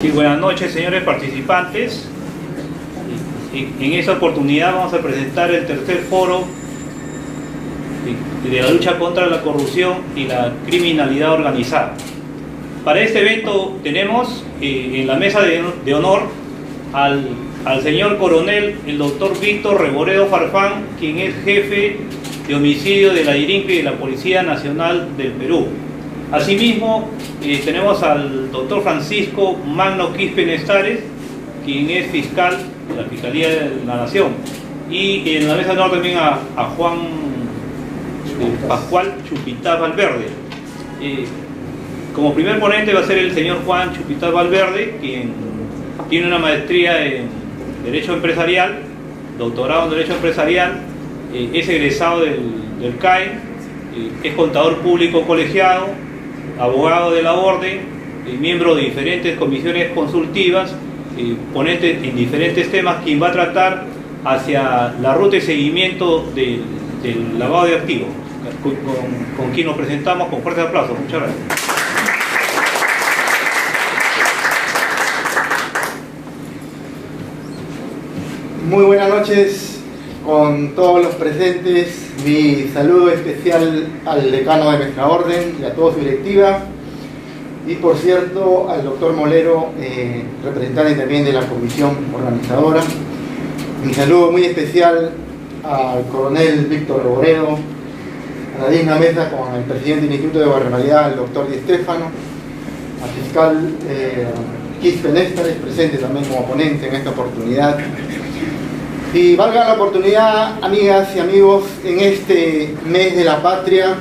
Sí, buenas noches, señores participantes. En esta oportunidad vamos a presentar el tercer foro de la lucha contra la corrupción y la criminalidad organizada. Para este evento tenemos en la mesa de honor al señor coronel, el doctor Víctor Reboredo Farfán, quien es jefe de homicidio de la DIRINCRE y de la Policía Nacional del Perú. Asimismo, tenemos al doctor Francisco Magno Quispe Nestares, quien es fiscal de la Fiscalía de la Nación. Y en la mesa de honor también a Juan Pascual Chupitaz Valverde. Como primer ponente va a ser el señor Juan Chupitaz Valverde, quien tiene una maestría en Derecho Empresarial, doctorado en Derecho Empresarial, es egresado del CAE, es contador público colegiado, abogado de la orden, miembro de diferentes comisiones consultivas, ponente en diferentes temas, quien va a tratar hacia la ruta y seguimiento del lavado de activos, con quien nos presentamos con fuerte aplauso. Muchas gracias. Muy buenas noches con todos los presentes. Mi saludo especial al decano de nuestra orden y a toda su directiva, y por cierto al doctor Molero, representante también de la comisión organizadora. Mi saludo muy especial al coronel Víctor Reboredo, a la digna mesa con el presidente del Instituto de Gobernabilidad, el doctor Di Stéfano, al fiscal Quispe Nestares, presente también como ponente en esta oportunidad. Y valga la oportunidad, amigas y amigos, en este mes de la patria,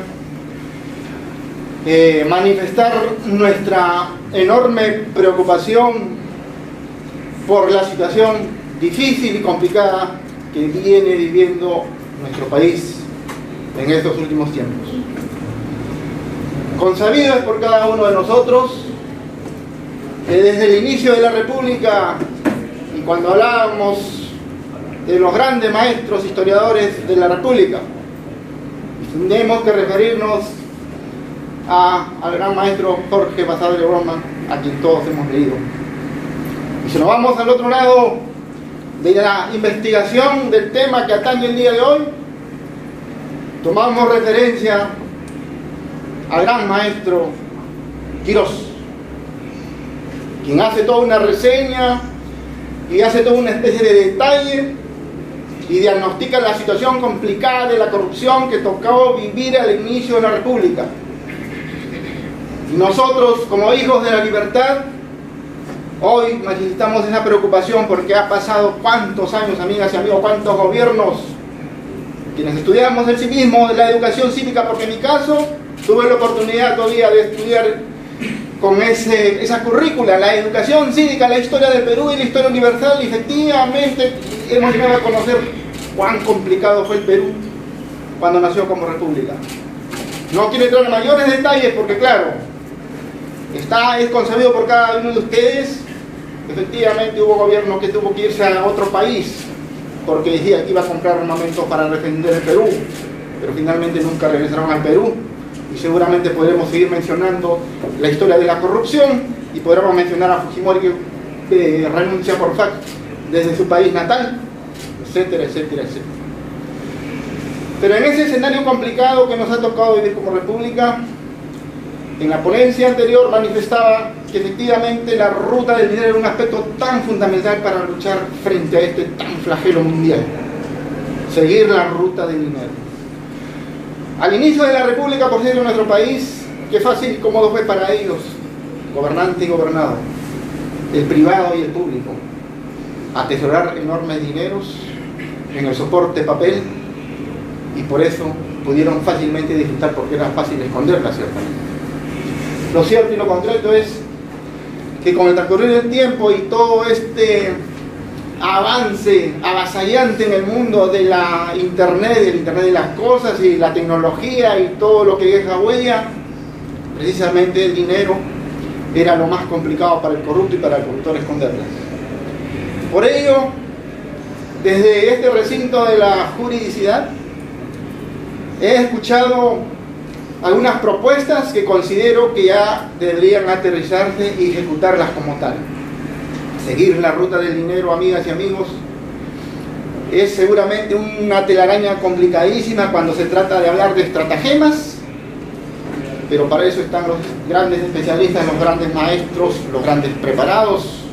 manifestar nuestra enorme preocupación por la situación difícil y complicada que viene viviendo nuestro país en estos últimos tiempos. Consabido es por cada uno de nosotros que desde el inicio de la República, y cuando hablábamos de los grandes maestros historiadores de la República, tenemos que referirnos al gran maestro Jorge Basadre Roma, a quien todos hemos leído. Y si nos vamos al otro lado de la investigación del tema que atañe el día de hoy, tomamos referencia al gran maestro Quirós, quien hace toda una reseña y hace toda una especie de detalle y diagnostica la situación complicada de la corrupción que tocó vivir al inicio de la República. Y nosotros, como hijos de la libertad, hoy manifestamos esa preocupación porque ha pasado cuántos años, amigas y amigos, cuántos gobiernos, quienes estudiamos el civismo, de la educación cívica, porque en mi caso tuve la oportunidad todavía de estudiar con esa currícula, la educación cívica, la historia del Perú y la historia universal. Y efectivamente hemos llegado a conocer cuán complicado fue el Perú cuando nació como república. No quiero entrar en mayores detalles porque, claro, es consabido por cada uno de ustedes. Efectivamente hubo gobierno que tuvo que irse a otro país porque decía que iba a comprar armamentos para defender el Perú, pero finalmente nunca regresaron al Perú. Y seguramente podremos seguir mencionando la historia de la corrupción, y podremos mencionar a Fujimori, que renuncia por facto desde su país natal, etcétera, etcétera, etcétera. Pero en ese escenario complicado que nos ha tocado vivir como república, en la ponencia anterior manifestaba que efectivamente la ruta del dinero era un aspecto tan fundamental para luchar frente a este tan flagelo mundial. Seguir la ruta del dinero. Al inicio de la República, por cierto, en nuestro país, qué fácil y cómodo fue para ellos, gobernante y gobernado, el privado y el público, atesorar enormes dineros en el soporte papel, y por eso pudieron fácilmente disfrutar porque era fácil esconderla, ciertamente. Lo cierto y lo concreto es que con el transcurrir del tiempo y todo este avance avasallante en el mundo de la internet, del internet de las cosas y la tecnología y todo lo que deja huella, precisamente el dinero era lo más complicado para el corrupto y para el corruptor esconderlas. Por ello, desde este recinto de la juridicidad he escuchado algunas propuestas que considero que ya deberían aterrizarse y ejecutarlas como tal. Seguir la ruta del dinero, amigas y amigos, es seguramente una telaraña complicadísima cuando se trata de hablar de estratagemas, pero para eso están los grandes especialistas, los grandes maestros, los grandes preparados,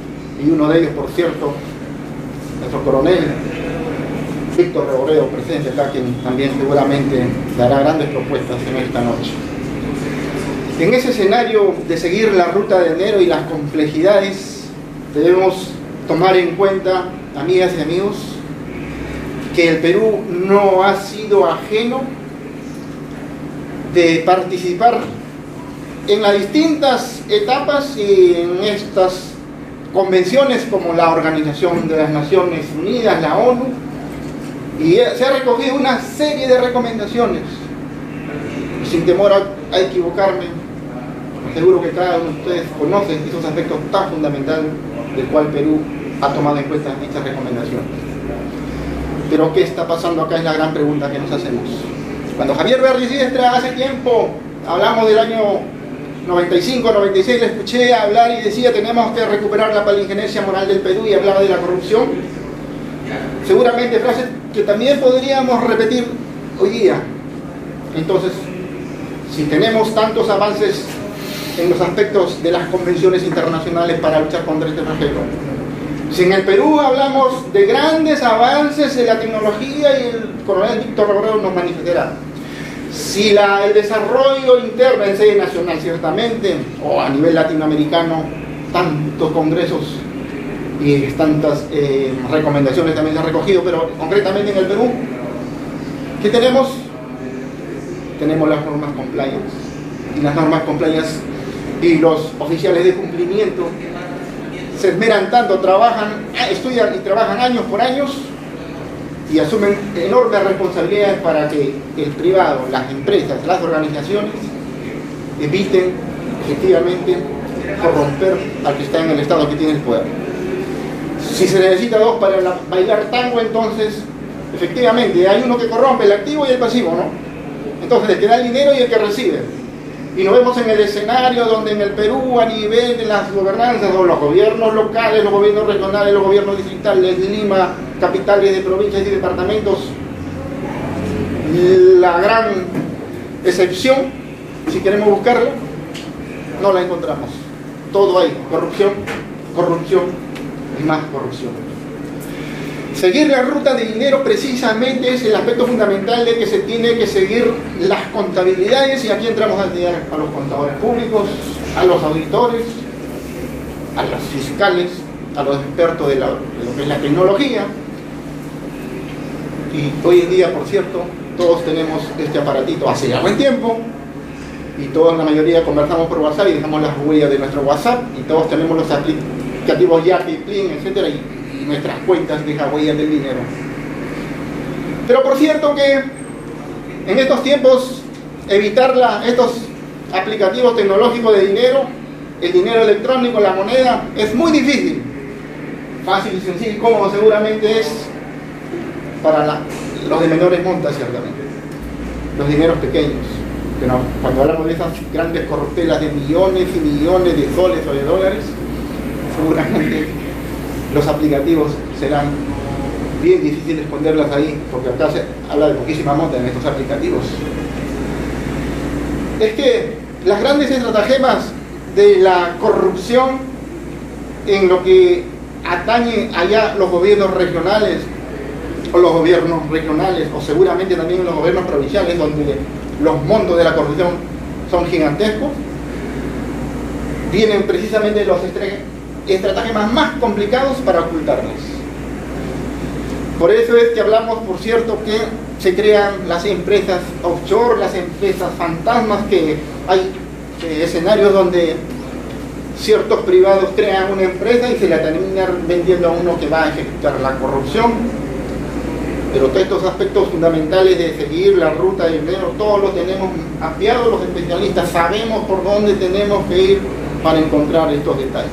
y uno de ellos, por cierto, nuestro coronel Víctor Reboreo, presente acá, quien también seguramente dará grandes propuestas en esta noche. En ese escenario de seguir la ruta de dinero y las complejidades, debemos tomar en cuenta, amigas y amigos, que el Perú no ha sido ajeno de participar en las distintas etapas y en estas convenciones como la Organización de las Naciones Unidas, la ONU, y se ha recogido una serie de recomendaciones. Sin temor a equivocarme, seguro que cada uno de ustedes conoce esos aspectos tan fundamentales del cual Perú ha tomado en cuenta estas recomendaciones. Pero ¿qué está pasando acá? Es la gran pregunta que nos hacemos. Cuando Javier Berriz-Diestra hace tiempo, hablamos del año 95, 96, le escuché hablar y decía tenemos que recuperar la palingenesia moral del Perú y hablaba de la corrupción. Seguramente frases que también podríamos repetir hoy día. Entonces, si tenemos tantos avances en los aspectos de las convenciones internacionales para luchar contra este flagelo, si en el Perú hablamos de grandes avances en la tecnología, y el coronel Víctor Reboreo nos manifestará, si el desarrollo interno en sede nacional, ciertamente, o a nivel latinoamericano, tantos congresos y tantas recomendaciones también se han recogido, pero concretamente en el Perú, ¿qué tenemos? Tenemos las normas compliance, y las normas compliance y los oficiales de cumplimiento se esmeran tanto, trabajan, estudian y trabajan años por años y asumen enormes responsabilidades para que el privado, las empresas, las organizaciones eviten efectivamente corromper al que está en el Estado, que tiene el poder. Si se necesita dos para bailar tango, entonces efectivamente hay uno que corrompe, el activo y el pasivo, ¿no? Entonces el que da el dinero y el que recibe. Y nos vemos en el escenario donde en el Perú, a nivel de las gobernanzas, o los gobiernos locales, los gobiernos regionales, los gobiernos distritales de Lima, capitales de provincias y departamentos, la gran excepción, si queremos buscarla, no la encontramos. Todo hay corrupción, corrupción y más corrupción. Seguir la ruta de dinero precisamente es el aspecto fundamental de que se tiene que seguir las contabilidades, y aquí entramos a los contadores públicos, a los auditores, a los fiscales, a los expertos de lo que es la tecnología. Y hoy en día, por cierto, todos tenemos este aparatito hace ya buen tiempo, y todos, la mayoría, conversamos por WhatsApp y dejamos las huellas de nuestro WhatsApp, y todos tenemos los aplicativos Yapi, Plin, etcétera, y nuestras cuentas dejan huellas del dinero. Pero por cierto que en estos tiempos evitar estos aplicativos tecnológicos de dinero, el dinero electrónico, la moneda, es muy difícil. Fácil y sencillo y cómodo seguramente es para los de menores montas, ciertamente, los dineros pequeños. Pero cuando hablamos de esas grandes corruptelas de millones y millones de soles o de dólares, seguramente los aplicativos serán bien difíciles esconderlas ahí, porque acá se habla de poquísima monta en estos aplicativos. Es que las grandes estratagemas de la corrupción en lo que atañe allá los gobiernos regionales, o seguramente también en los gobiernos provinciales, donde los montos de la corrupción son gigantescos, vienen precisamente los estratagemas más complicados para ocultarlas. Por eso es que hablamos, por cierto, que se crean las empresas offshore, las empresas fantasmas, que hay escenarios donde ciertos privados crean una empresa y se la terminan vendiendo a uno que va a ejecutar la corrupción. Pero todos estos aspectos fundamentales de seguir la ruta del dinero, todos los tenemos mapeados los especialistas, sabemos por dónde tenemos que ir para encontrar estos detalles.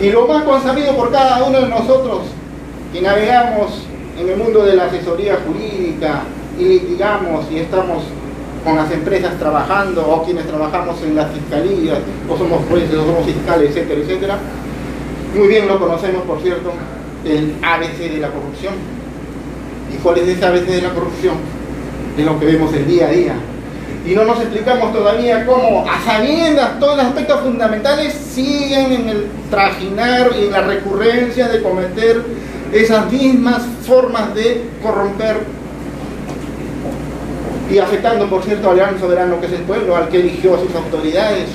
Y lo más consabido por cada uno de nosotros que navegamos en el mundo de la asesoría jurídica y litigamos y estamos con las empresas trabajando, o quienes trabajamos en las fiscalías, o somos jueces, o somos fiscales, etcétera, etcétera, Muy bien lo conocemos, por cierto, el ABC de la corrupción. ¿Y cuál es ese ABC de la corrupción? Es lo que vemos el día a día. Y no nos explicamos todavía cómo, a sabiendas, todos los aspectos fundamentales siguen en el trajinar y en la recurrencia de cometer esas mismas formas de corromper y afectando, por cierto, al gran soberano que es el pueblo, al que eligió a sus autoridades,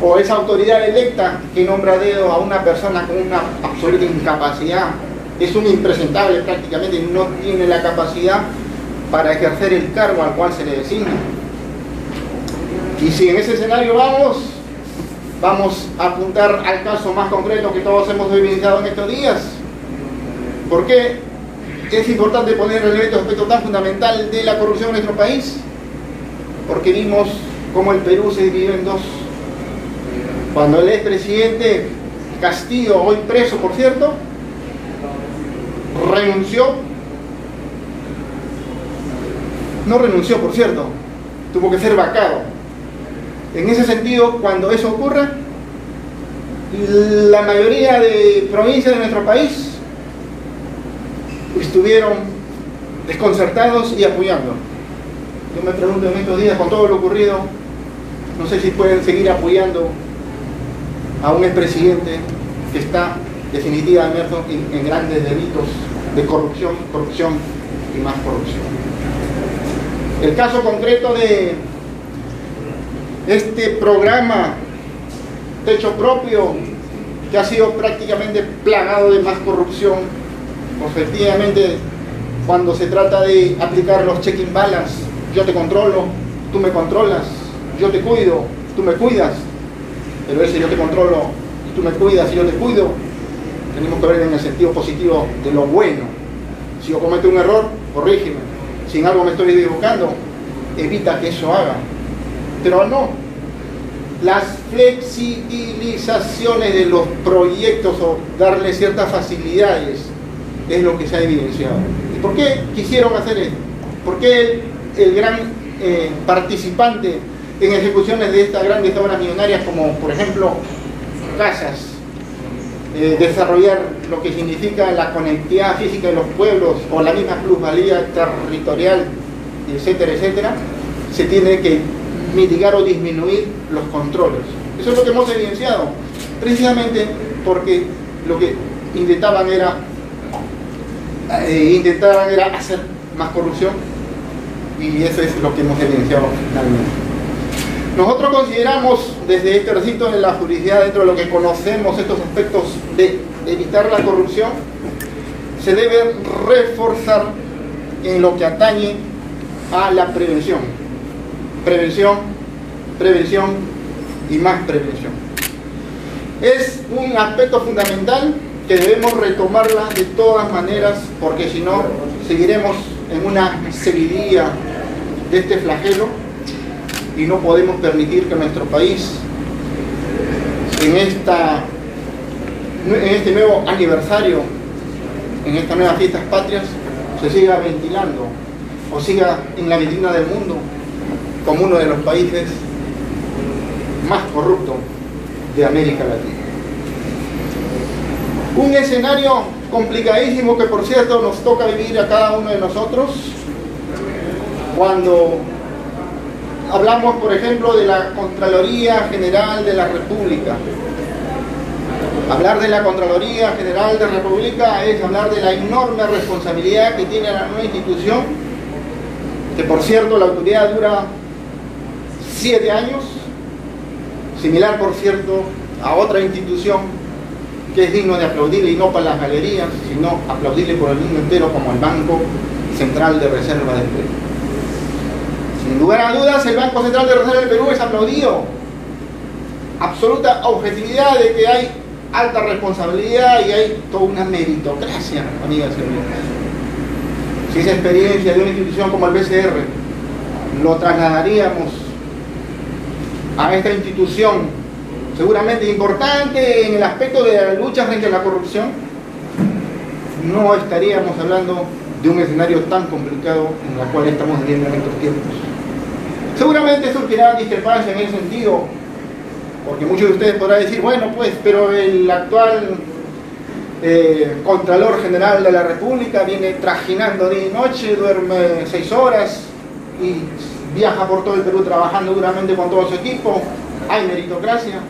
o esa autoridad electa que nombra a dedo a una persona con una absoluta incapacidad. Es un impresentable prácticamente, no tiene la capacidad para ejercer el cargo al cual se le designa. Y si en ese escenario vamos a apuntar al caso más concreto que todos hemos evidenciado en estos días. ¿Por qué es importante poner en relieve este aspecto tan fundamental de la corrupción en nuestro país? Porque vimos cómo el Perú se dividió en dos. Cuando el expresidente Castillo, hoy preso por cierto, no renunció por cierto, tuvo que ser vacado. En ese sentido, cuando eso ocurra, la mayoría de provincias de nuestro país estuvieron desconcertados y apoyando. Yo me pregunto en estos días, con todo lo ocurrido, no sé si pueden seguir apoyando a un expresidente que está definitivamente en grandes delitos de corrupción y más corrupción. El caso concreto de este programa Techo Propio, que ha sido prácticamente plagado de más corrupción, efectivamente, cuando se trata de aplicar los check and balance, yo te controlo, tú me controlas, yo te cuido, tú me cuidas, pero ese yo te controlo, tú me cuidas y yo te cuido, tenemos que ver en el sentido positivo de lo bueno. Si yo cometo un error, corrígeme. Si en algo me estoy equivocando, evita que eso haga. Pero no, las flexibilizaciones de los proyectos o darle ciertas facilidades es lo que se ha evidenciado. ¿Y por qué quisieron hacer esto? ¿Por qué el gran participante en ejecuciones de estas grandes obras millonarias, como por ejemplo casas, desarrollar lo que significa la conectividad física de los pueblos o la misma plusvalía territorial, etcétera, etcétera, se tiene que mitigar o disminuir los controles? Eso es lo que hemos evidenciado, precisamente porque lo que intentaban era hacer más corrupción, y eso es lo que hemos evidenciado finalmente. Nosotros consideramos desde este recinto de la jurisdicción, dentro de lo que conocemos estos aspectos de evitar la corrupción, se debe reforzar en lo que atañe a la prevención. Prevención, prevención y más prevención. Es un aspecto fundamental que debemos retomarla de todas maneras, porque si no, seguiremos en una seguidilla de este flagelo. Y no podemos permitir que nuestro país, en este nuevo aniversario, en estas nuevas fiestas patrias, se siga ventilando o siga en la vitrina del mundo como uno de los países más corruptos de América Latina. Un escenario complicadísimo que, por cierto, nos toca vivir a cada uno de nosotros cuando hablamos, por ejemplo, de la Contraloría General de la República. Hablar de la Contraloría General de la República es hablar de la enorme responsabilidad que tiene la nueva institución, que por cierto la autoridad dura 7 años, similar por cierto a otra institución que es digno de aplaudirle, y no para las galerías, sino aplaudirle por el mundo entero, como el Banco Central de Reserva del Perú. Sin lugar a dudas, el Banco Central de Reserva del Perú es aplaudido. Absoluta objetividad de que hay alta responsabilidad y hay toda una meritocracia, amigas y amigos. Si esa experiencia de una institución como el BCR lo trasladaríamos a esta institución, seguramente importante en el aspecto de la lucha frente a la corrupción, no estaríamos hablando de un escenario tan complicado en el cual estamos viviendo en estos tiempos. Seguramente surgirá discrepancia en ese sentido, Porque muchos de ustedes podrán decir, bueno, pues, pero el actual Contralor General de la República viene trajinando día y noche, duerme 6 horas y viaja por todo el Perú trabajando duramente con todo su equipo. ¿Hay meritocracia?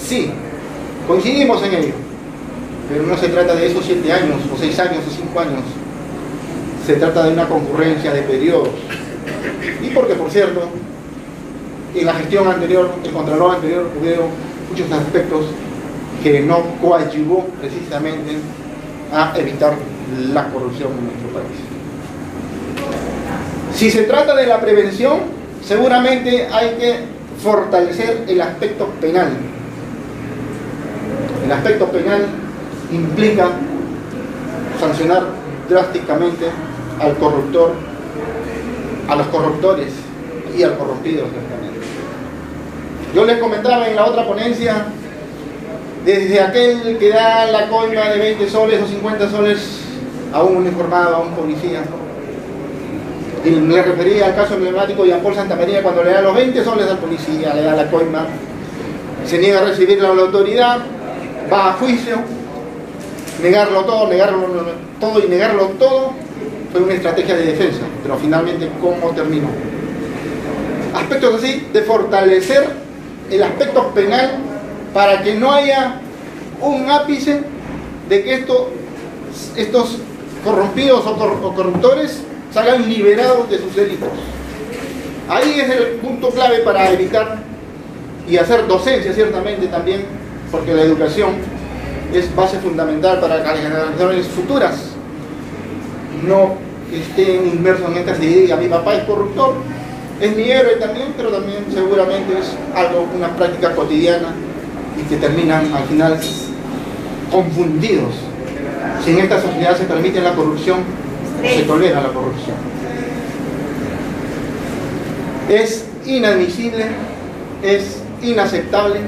Sí, coincidimos en ello. Pero no se trata de esos 7 años, o 6 años, o 5 años. Se trata de una concurrencia de periodos. Y porque, por cierto, en la gestión anterior, el Contralor anterior, hubo muchos aspectos que no coadyuvó precisamente a evitar la corrupción en nuestro país. Si se trata de la prevención, seguramente hay que fortalecer el aspecto penal. El aspecto penal implica sancionar drásticamente al corruptor, a los corruptores y al corrompido, ciertamente. Yo les comentaba en la otra ponencia, desde aquel que da la coima de 20 soles o 50 soles a un uniformado, a un policía, y me refería al caso emblemático de Jean Paul Santamaría, cuando le da los 20 soles al policía, le da la coima, se niega a recibirla a la autoridad, va a juicio, negarlo todo y negarlo todo fue una estrategia de defensa, pero finalmente ¿cómo terminó? Aspectos así de fortalecer el aspecto penal para que no haya un ápice de que estos corrompidos o corruptores salgan liberados de sus delitos. Ahí es el punto clave para evitar y hacer docencia ciertamente también, porque la educación es base fundamental para que las generaciones futuras no estén inmersos en estas ideas. Mi papá es corruptor, es mi héroe también, pero también seguramente es algo, una práctica cotidiana y que terminan al final confundidos. Si en esta sociedad se permite la corrupción, se tolera la corrupción. Es inadmisible, es inaceptable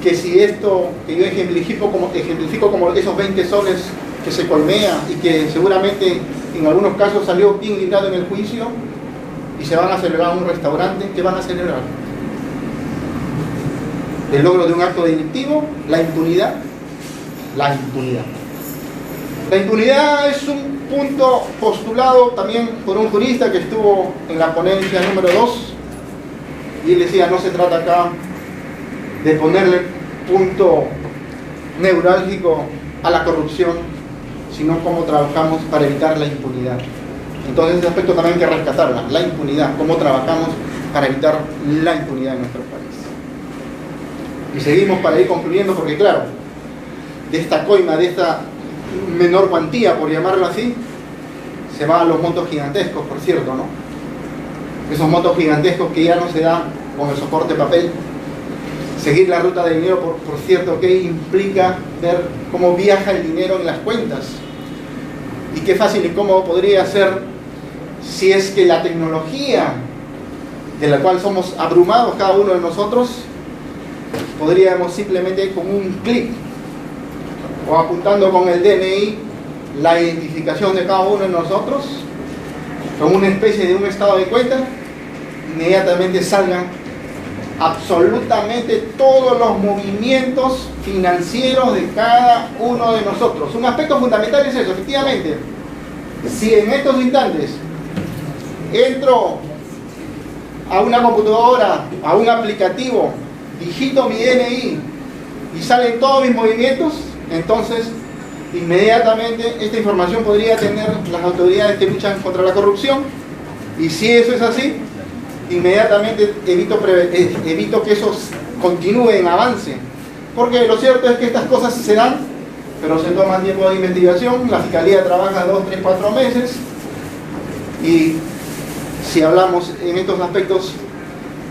que si esto que yo ejemplifico como esos 20 soles que se colmea y que seguramente en algunos casos salió bien librado en el juicio y se van a celebrar a un restaurante, ¿qué van a celebrar? El logro de un acto delictivo, la impunidad. La impunidad. La impunidad es un punto postulado también por un jurista que estuvo en la ponencia número 2 y él decía, no se trata acá de ponerle punto neurálgico a la corrupción, sino cómo trabajamos para evitar la impunidad. Entonces ese aspecto también hay que rescatarla, la impunidad, cómo trabajamos para evitar la impunidad en nuestro país. Y seguimos para ir concluyendo, porque claro, de esta coima, de esta menor cuantía, por llamarlo así, se van a los montos gigantescos, por cierto, ¿no? Esos montos gigantescos que ya no se dan con el soporte papel. Seguir la ruta del dinero, por cierto, que implica ver cómo viaja el dinero en las cuentas. Y qué fácil y cómodo podría ser si es que la tecnología de la cual somos abrumados cada uno de nosotros, podríamos simplemente con un clic o apuntando con el DNI la identificación de cada uno de nosotros, con una especie de un estado de cuenta, inmediatamente salgan absolutamente todos los movimientos financieros de cada uno de nosotros. Un aspecto fundamental es eso, efectivamente. Si en estos instantes entro a una computadora, a un aplicativo, digito mi DNI y salen todos mis movimientos, entonces inmediatamente esta información podría tener las autoridades que luchan contra la corrupción, y si eso es así, inmediatamente evito que eso continúe en avance, porque lo cierto es que estas cosas se dan, pero se toman tiempo de investigación. La Fiscalía trabaja 2, 3, 4 meses, y si hablamos en estos aspectos,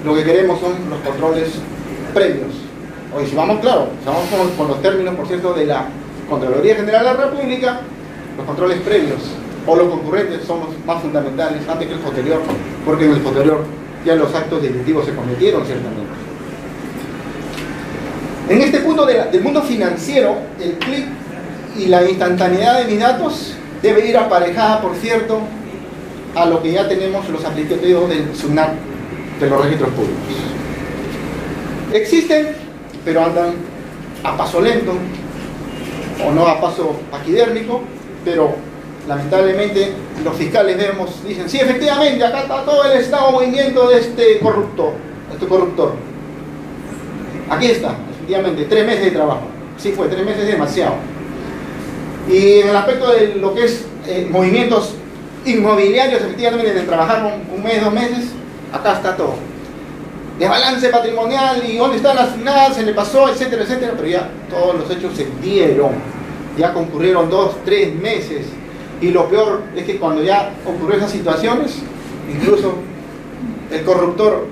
lo que queremos son los controles previos. Hoy si vamos, claro, si vamos con los términos, por cierto, de la Contraloría General de la República, los controles previos o los concurrentes son los más fundamentales antes que el posterior, porque en el posterior ya los actos delictivos se cometieron ciertamente. En este punto del mundo financiero, el clic y la instantaneidad de mis datos debe ir aparejada, por cierto, a lo que ya tenemos los aplicativos del SUNAT, de los registros públicos. Existen, pero andan a paso lento, o no a paso paquidérmico, pero lamentablemente los fiscales dicen, sí, efectivamente, acá está todo el estado movimiento de este corruptor. Aquí está, efectivamente, 3 meses de trabajo. Sí fue, 3 meses es demasiado. Y en el aspecto de lo que es movimientos inmobiliarios, efectivamente, de trabajar 1 mes, 2 meses, acá está todo. De balance patrimonial y dónde están las finanzas, se le pasó, etcétera, etcétera, pero ya todos los hechos se dieron. Ya concurrieron 2, 3 meses. Y lo peor es que cuando ya ocurrió esas situaciones, incluso el corruptor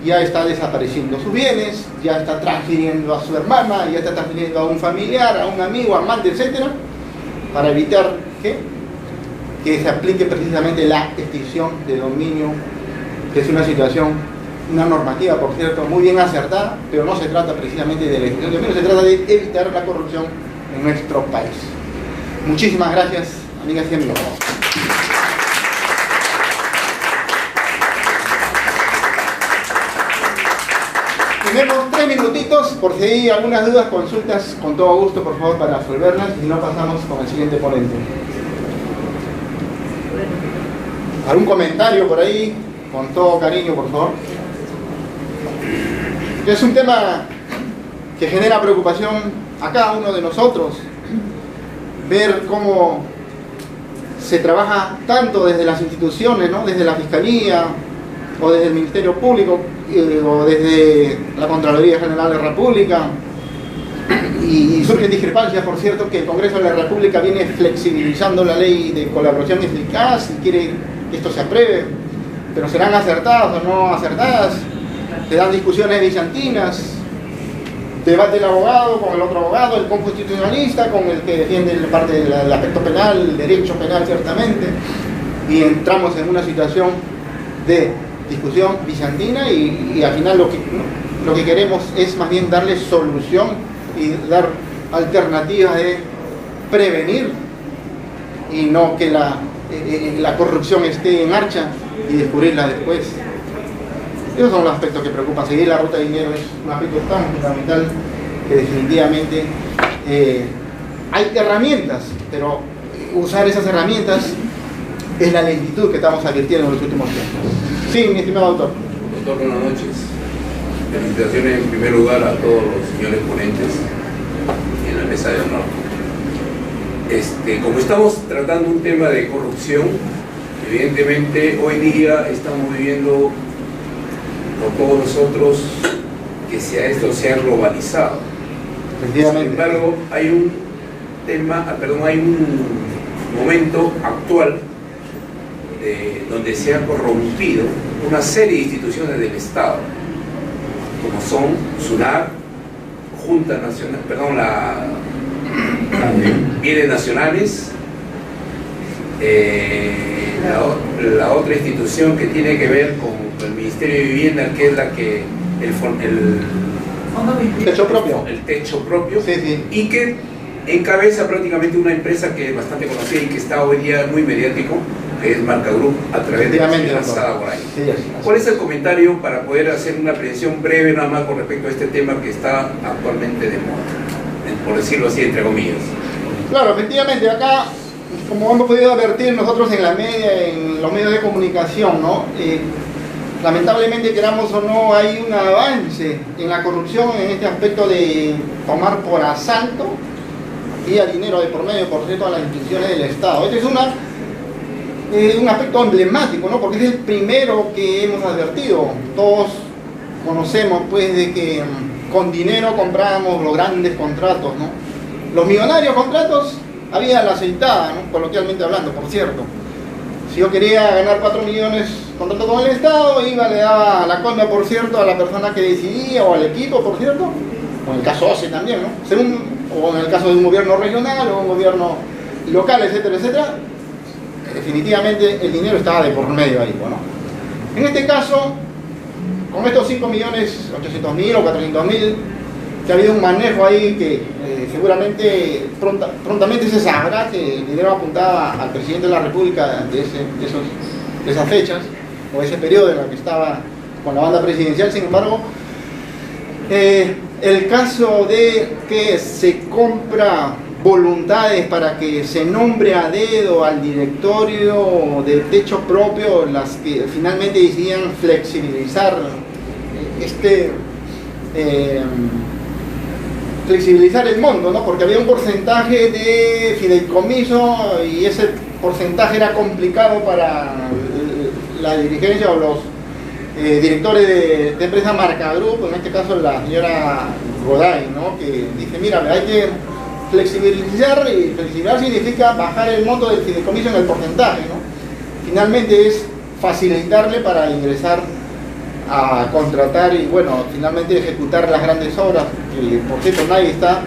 ya está desapareciendo sus bienes, ya está transfiriendo a su hermana, ya está transfiriendo a un familiar, a un amigo, amante, etcétera, para evitar que se aplique precisamente la extinción de dominio, que es una situación, una normativa, por cierto, muy bien acertada, pero no se trata precisamente de la extinción de dominio, se trata de evitar la corrupción en nuestro país. Muchísimas gracias, amigas y amigos. Tenemos 3 minutitos, por si hay algunas dudas, consultas, con todo gusto, por favor, para resolverlas, y si no, pasamos con el siguiente ponente. ¿Algún comentario por ahí? Con todo cariño, por favor. Es un tema que genera preocupación a cada uno de nosotros, ver cómo se trabaja tanto desde las instituciones, ¿no? Desde la Fiscalía, o desde el Ministerio Público, o desde la Contraloría General de la República, y surgen discrepancias, por cierto, que el Congreso de la República viene flexibilizando la ley de colaboración eficaz y quiere que esto se apruebe, pero serán acertadas o no acertadas, se dan discusiones bizantinas, debate el abogado con el otro abogado, el constitucionalista con el que defiende la parte del aspecto penal, el derecho penal ciertamente, y entramos en una situación de discusión bizantina y al final lo que queremos es más bien darle solución y dar alternativas de prevenir y no que la corrupción esté en marcha y descubrirla después. Esos son los aspectos que preocupan. Seguir la ruta de dinero es un aspecto tan fundamental que definitivamente hay herramientas, pero usar esas herramientas es la lentitud que estamos advirtiendo en los últimos tiempos. Sí, mi estimado autor. Doctor, buenas noches. Felicitaciones en primer lugar a todos los señores ponentes en la mesa de honor. Como estamos tratando un tema de corrupción, evidentemente hoy día estamos viviendo por todos nosotros que esto se ha globalizado. Sin embargo, hay un momento actual donde se ha corrompido una serie de instituciones del Estado, como son SUNAT, Junta Nacional, la Bienes Nacionales, la otra institución que tiene que ver con el Ministerio de Vivienda, que es la que el techo propio, sí, sí. Y que encabeza prácticamente una empresa que es bastante conocida y que está hoy día muy mediático, que es Marca Group, a través de la señora Sada Guaray. Sí, ¿Cuál es el comentario para poder hacer una apreciación breve nada más con respecto a este tema que está actualmente de moda, por decirlo así, entre comillas? Claro, efectivamente, acá, como hemos podido advertir nosotros en los medios de comunicación, ¿no? Lamentablemente, queramos o no, hay un avance en la corrupción en este aspecto de tomar por asalto y a dinero de por medio, por cierto, a las instituciones del Estado. Este es un aspecto emblemático, ¿no? Porque es el primero que hemos advertido. Todos conocemos, pues, de que con dinero comprábamos los grandes contratos, ¿no? Los millonarios contratos había la aceitada, ¿no? Coloquialmente hablando, por cierto. Si yo quería ganar 4 millones contrato con el Estado, le daba la conda, por cierto, a la persona que decidía o al equipo, por cierto, o en el caso OCE también, ¿no? O en el caso de un gobierno regional o un gobierno local, etcétera, etcétera. Definitivamente el dinero estaba de por medio ahí, ¿no? En este caso, con estos 5.800.000 o 400.000, que ha habido un manejo ahí que seguramente prontamente se sabrá que el dinero apuntaba al presidente de la República de esas fechas, o ese periodo en el que estaba con la banda presidencial. Sin embargo, El caso de que se compra voluntades para que se nombre a dedo al directorio de techo propio, las que finalmente decidían flexibilizar flexibilizar el monto, ¿no? Porque había un porcentaje de fideicomiso y ese porcentaje era complicado para la dirigencia o los directores de empresa Marca Group, en este caso la señora Goday, ¿no? Que dice, mira, hay que flexibilizar, y flexibilizar significa bajar el monto del fideicomiso en el porcentaje, ¿no? Finalmente es facilitarle para ingresar a contratar y, bueno, finalmente ejecutar las grandes obras, que por cierto nadie está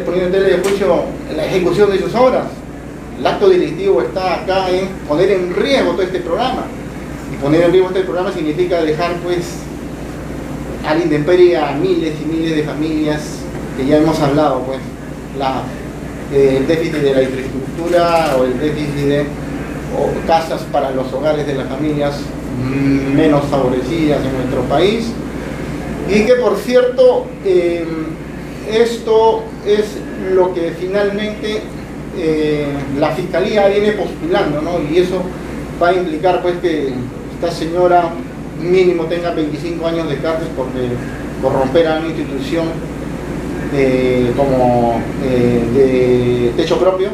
poniendo en tela de juicio la ejecución de sus obras. El acto delictivo está acá en poner en riesgo todo este programa, y poner en riesgo este programa significa dejar pues a la intemperie a miles y miles de familias, que ya hemos hablado, pues el déficit de la infraestructura o el déficit de casas para los hogares de las familias menos favorecidas en nuestro país. Y que, por cierto, esto es lo que finalmente la Fiscalía viene postulando, ¿no? Y eso va a implicar pues que esta señora mínimo tenga 25 años de cárcel porque corromper a una institución como de techo propio,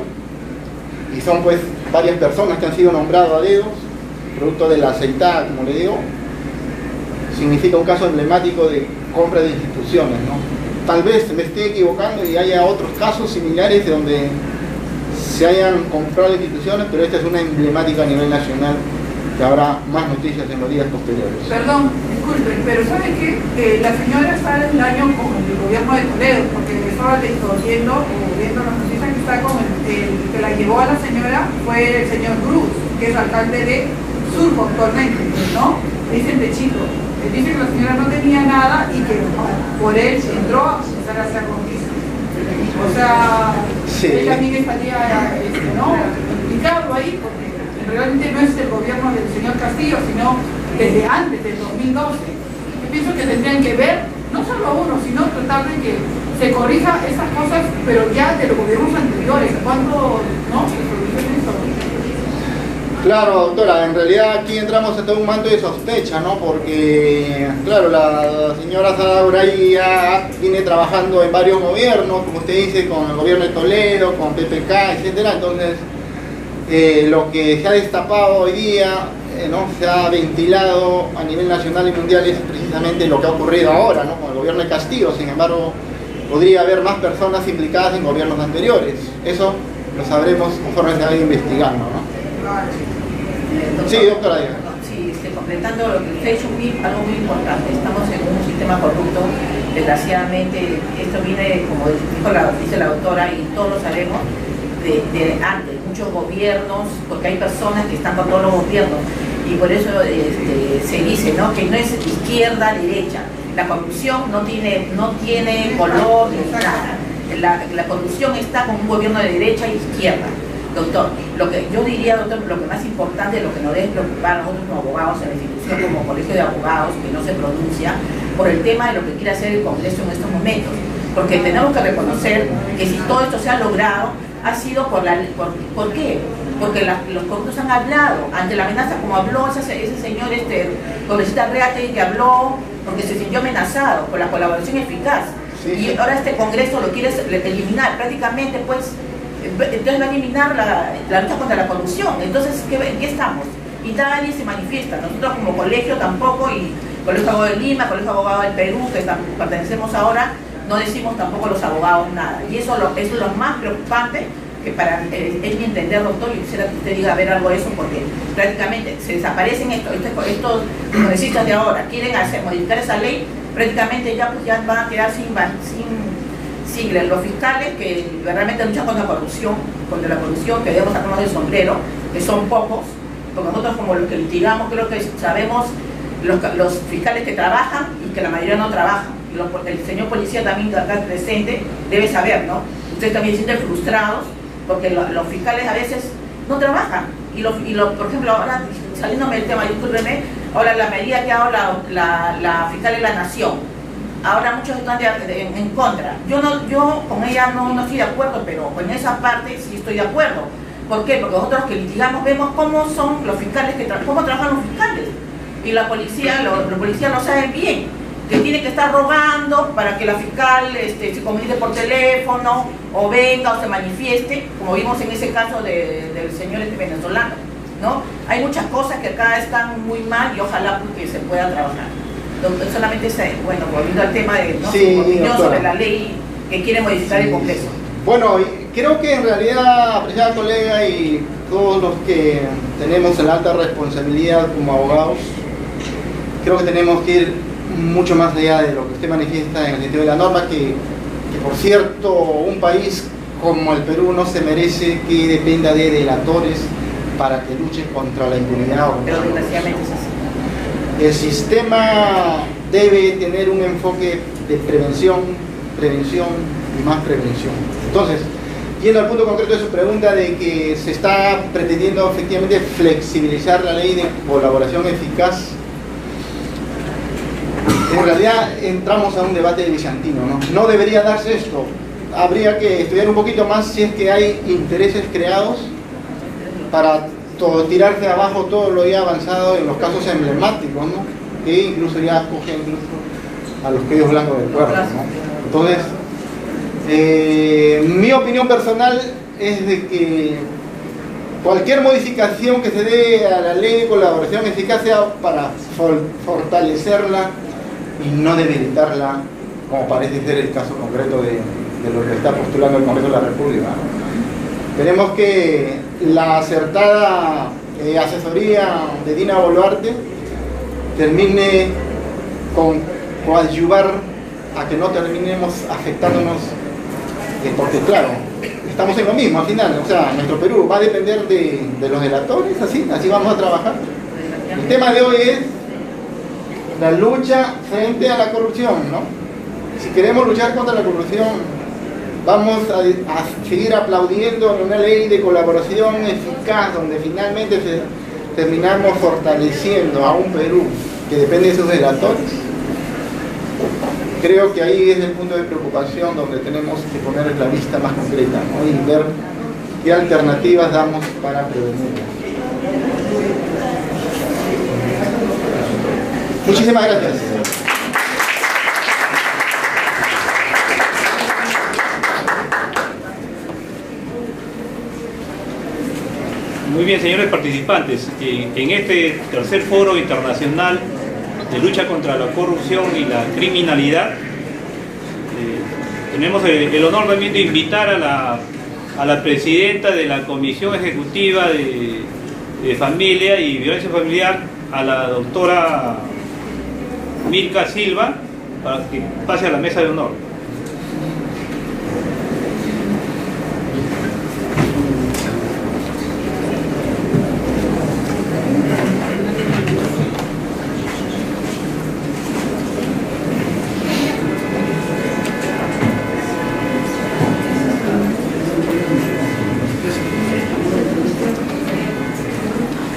y son pues varias personas que han sido nombradas a dedos, producto de la aceitada, como le digo. Significa un caso emblemático de compra de instituciones, ¿no? Tal vez me esté equivocando y haya otros casos similares de donde se hayan comprado instituciones, pero esta es una emblemática a nivel nacional, que habrá más noticias en los días posteriores. Perdón, disculpen, pero ¿sabe qué? La señora está en el año con el gobierno de Toledo, porque estaba viendo las noticias que está con el que la llevó a la señora fue el señor Cruz, que es alcalde de Surco actualmente, ¿no? Dicen de chico. Dice que la señora no tenía nada y que por él entró a empezar a hacer noticias. O sea, sí. Ella también estaría, ¿no? Implicado ahí, porque realmente no es el gobierno del señor Castillo, sino desde antes, del 2012. Yo pienso que tendrían que ver, no solo uno, sino tratar de que se corrija esas cosas, pero ya de los gobiernos anteriores. ¿Cuándo no se soluciona eso? Claro, doctora, en realidad aquí entramos en todo un manto de sospecha, ¿no? Porque, claro, la señora Sara Goday ya viene trabajando en varios gobiernos, como usted dice, con el gobierno de Toledo, con PPK, etcétera. Entonces, lo que se ha destapado hoy día, ¿no? Se ha ventilado a nivel nacional y mundial, es precisamente lo que ha ocurrido ahora, ¿no? Con el gobierno de Castillo. Sin embargo, podría haber más personas implicadas en gobiernos anteriores. Eso lo sabremos conforme se vaya investigando, ¿no? Doctor, sí, doctora. Sí, completando lo que usted ha dicho, algo muy importante. Estamos en un sistema corrupto. Desgraciadamente, esto viene, como dice la doctora, y todos lo sabemos, de antes, muchos gobiernos, porque hay personas que están por todos los gobiernos, y por eso se dice, ¿no?, que no es izquierda, derecha. La corrupción no tiene color ni nada. La corrupción está con un gobierno de derecha e izquierda. Doctor, lo que yo diría, doctor, lo que más importante, lo que nos debe preocupar a nosotros como abogados en la institución, como colegio de abogados, que no se pronuncia, por el tema de lo que quiere hacer el Congreso en estos momentos. Porque tenemos que reconocer que si todo esto se ha logrado, ha sido ¿por qué? Porque los corruptos han hablado ante la amenaza, como habló ese señor, congresista Reate, que habló porque se sintió amenazado por la colaboración eficaz. Sí. Y ahora este Congreso lo quiere eliminar prácticamente, pues. Entonces va a eliminar la lucha contra la corrupción. Entonces, ¿qué estamos? Y nadie se manifiesta. Nosotros como colegio tampoco, y Colegio de Abogados de Lima, Colegio de Abogados del Perú, que pertenecemos ahora, no decimos tampoco los abogados nada. Y eso es lo más preocupante, que es mi entender, doctor, y quisiera que usted diga a ver algo de eso, porque prácticamente se desaparecen estos congresistas de ahora, quieren modificar esa ley, prácticamente ya van a quedar sin siglas. Los fiscales que realmente luchan contra la corrupción, que debemos sacarnos del sombrero, que son pocos, porque nosotros como los que litigamos, creo que sabemos los fiscales que trabajan y que la mayoría no trabajan. El señor policía también acá presente debe saber, ¿no? Ustedes también se sienten frustrados porque los fiscales a veces no trabajan. Por ejemplo, ahora, saliéndome del tema, discúlpeme, ahora la medida que ha dado la fiscal de la Nación, ahora muchos están en contra. Yo con ella no estoy de acuerdo, pero con esa parte sí estoy de acuerdo. ¿Por qué? Porque nosotros que litigamos vemos cómo son los fiscales, cómo trabajan los fiscales. Y la policía, los policías lo saben bien, que tiene que estar rogando para que la fiscal se comunique por teléfono, o venga o se manifieste, como vimos en ese caso del señor venezolano, ¿no? Hay muchas cosas que acá están muy mal y ojalá que se pueda trabajar. Solamente, bueno, volviendo al tema de sí, su opinión doctora, sobre la ley que quiere modificar el Congreso. Bueno, creo que en realidad, apreciada colega y todos los que tenemos la alta responsabilidad como abogados, creo que tenemos que ir mucho más allá de lo que usted manifiesta en el sentido de la norma, que por cierto, un país como el Perú no se merece que dependa de delatores para que luchen contra la impunidad. Pero desgraciadamente es así. El sistema debe tener un enfoque de prevención y más prevención. Entonces, yendo al punto concreto de su pregunta de que se está pretendiendo efectivamente flexibilizar la ley de colaboración eficaz, en realidad entramos a un debate bizantino, ¿no? No debería darse esto. Habría que estudiar un poquito más si es que hay intereses creados para tirarse abajo todo lo ya avanzado en los casos emblemáticos, ¿no? Que incluso ya cogen a los cuellos blancos del pueblo, ¿no? Entonces, mi opinión personal es de que cualquier modificación que se dé a la ley de colaboración eficaz sea para fortalecerla y no debilitarla, como parece ser el caso concreto de lo que está postulando el Congreso de la República. Tenemos que la acertada asesoría de Dina Boluarte termine con coadyuvar a que no terminemos afectándonos, porque claro, estamos en lo mismo al final, o sea, nuestro Perú va a depender de los delatores, así vamos a trabajar. El tema de hoy es la lucha frente a la corrupción, ¿no? Si queremos luchar contra la corrupción, vamos a seguir aplaudiendo una ley de colaboración eficaz donde finalmente terminamos fortaleciendo a un Perú que depende de sus delatores. Creo que ahí es el punto de preocupación donde tenemos que poner la vista más concreta, ¿no? Y ver qué alternativas damos para prevenirlo. Muchísimas gracias. Muy bien, señores participantes, en este tercer foro internacional de lucha contra la corrupción y la criminalidad, tenemos el honor también de invitar a la presidenta de la Comisión Ejecutiva de Familia y Violencia Familiar, a la doctora Milka Silva, para que pase a la mesa de honor.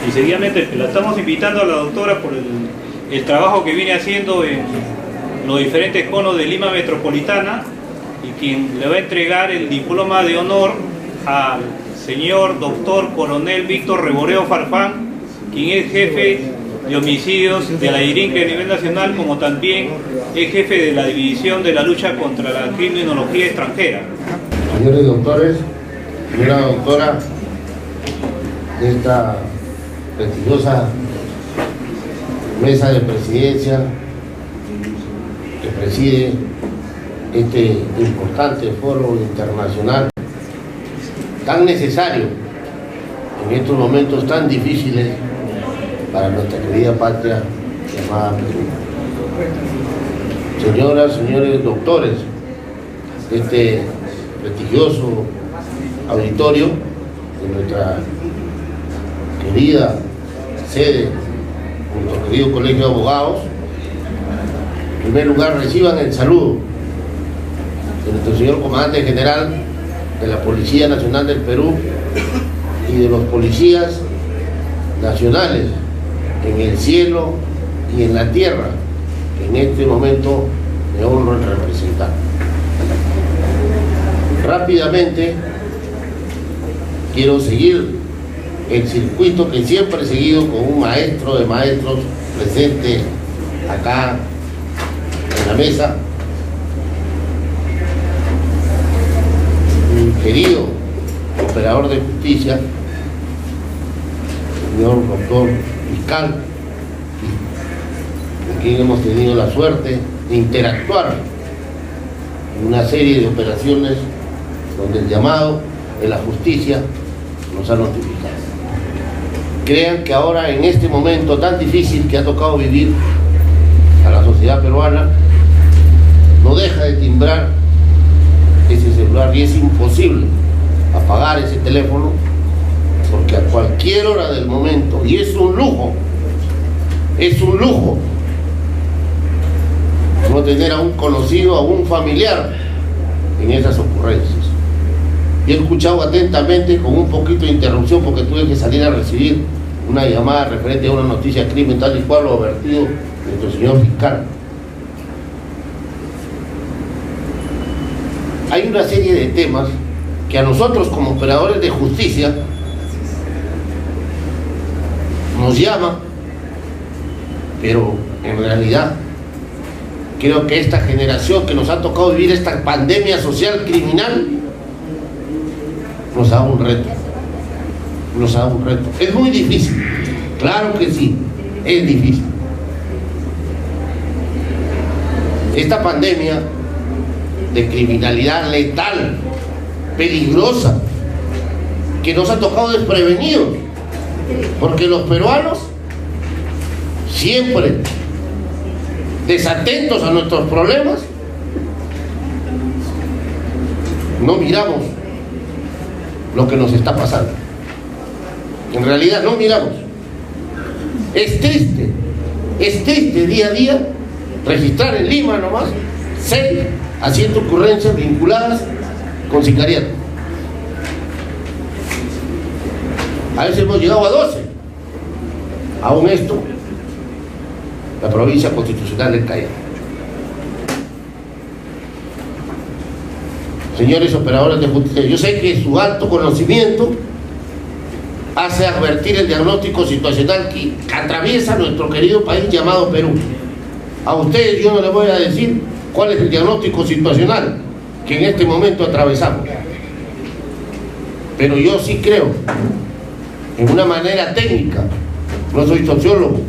Y seguidamente la estamos invitando a la doctora por el trabajo que viene haciendo en los diferentes conos de Lima Metropolitana, y quien le va a entregar el diploma de honor al señor doctor coronel Víctor Reboreo Farfán, quien es jefe de homicidios de la IRINCRE a nivel nacional, como también es jefe de la división de la lucha contra la criminología extranjera. Señores doctores, señora doctora de esta prestigiosa mesa de presidencia que preside este importante foro internacional tan necesario en estos momentos tan difíciles para nuestra querida patria llamada Perú. Señoras, señores doctores de este prestigioso auditorio de nuestra querida sede, nuestro querido Colegio de Abogados, en primer lugar reciban el saludo de nuestro señor Comandante General de la Policía Nacional del Perú y de los policías nacionales en el cielo y en la tierra, que en este momento me honro en representar. Rápidamente quiero seguir el circuito que siempre he seguido con un maestro de maestros presente acá en la mesa, mi querido operador de justicia, señor doctor fiscal, con quien hemos tenido la suerte de interactuar en una serie de operaciones donde el llamado de la justicia nos ha notificado. Crean que ahora, en este momento tan difícil que ha tocado vivir a la sociedad peruana, no deja de timbrar ese celular y es imposible apagar ese teléfono, porque a cualquier hora del momento, y es un lujo no tener a un conocido, a un familiar en esas ocurrencias. Y he escuchado atentamente, con un poquito de interrupción porque tuve que salir a recibir una llamada referente a una noticia de crimen tal y cual lo ha advertido nuestro señor fiscal. Hay una serie de temas que a nosotros como operadores de justicia nos llama, pero en realidad creo que esta generación que nos ha tocado vivir esta pandemia social criminal nos da un reto. Es muy difícil, claro que sí, es difícil. Esta pandemia de criminalidad letal, peligrosa, que nos ha tocado desprevenidos, porque los peruanos, siempre desatentos a nuestros problemas, no miramos lo que nos está pasando. En realidad no miramos. Es triste día a día registrar en Lima nomás 6 a 7 ocurrencias vinculadas con sicariato. A veces hemos llegado a 12. Aún esto, la provincia constitucional del Callao. Señores operadores de justicia, yo sé que su alto conocimiento hace advertir el diagnóstico situacional que atraviesa nuestro querido país llamado Perú. A ustedes yo no les voy a decir cuál es el diagnóstico situacional que en este momento atravesamos, pero yo sí creo en una manera técnica. No soy sociólogo,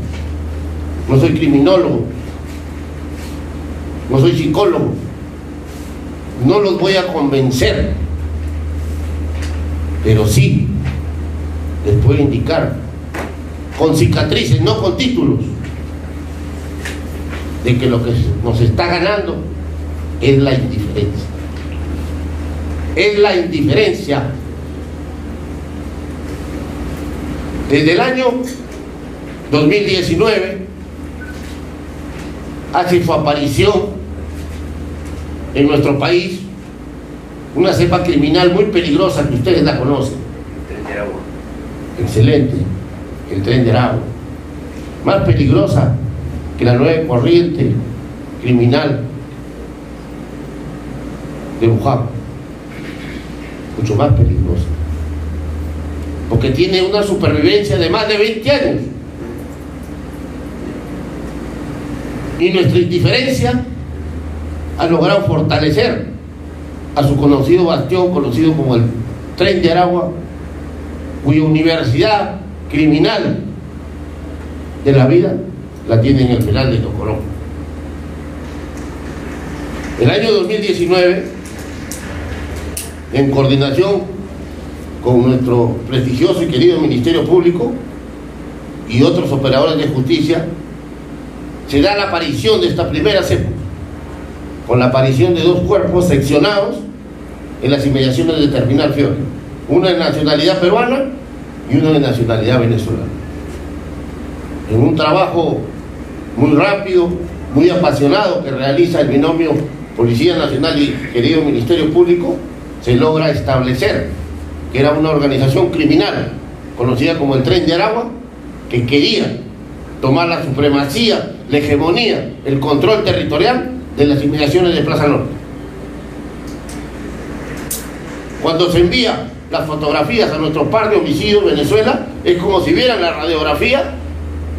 no soy criminólogo, no soy psicólogo, no los voy a convencer, pero sí les puedo indicar con cicatrices, no con títulos, de que lo que nos está ganando es la indiferencia. Es la indiferencia. Desde el año 2019 hace su aparición en nuestro país una cepa criminal muy peligrosa que ustedes la conocen. El Tren de Aragua. Excelente, el Tren de Aragua. Más peligrosa que la nueva corriente criminal de Luján. Mucho más peligrosa, porque tiene una supervivencia de más de 20 años. Y nuestra indiferencia ha logrado fortalecer a su conocido bastión, conocido como el Tren de Aragua, cuya universidad criminal de la vida la tiene en el penal de Tocorón. El año 2019, en coordinación con nuestro prestigioso y querido Ministerio Público y otros operadores de justicia, se da la aparición de esta primera cepa, con la aparición de 2 cuerpos seccionados en las inmediaciones de Terminal Fiore, uno de nacionalidad peruana y uno de nacionalidad venezolana. En un trabajo muy rápido, muy apasionado que realiza el binomio Policía Nacional y querido Ministerio Público, se logra establecer que era una organización criminal conocida como el Tren de Aragua, que quería tomar la supremacía, la hegemonía, el control territorial de las inmediaciones de Plaza Norte. Cuando se envía las fotografías a nuestro par de homicidios Venezuela, es como si vieran la radiografía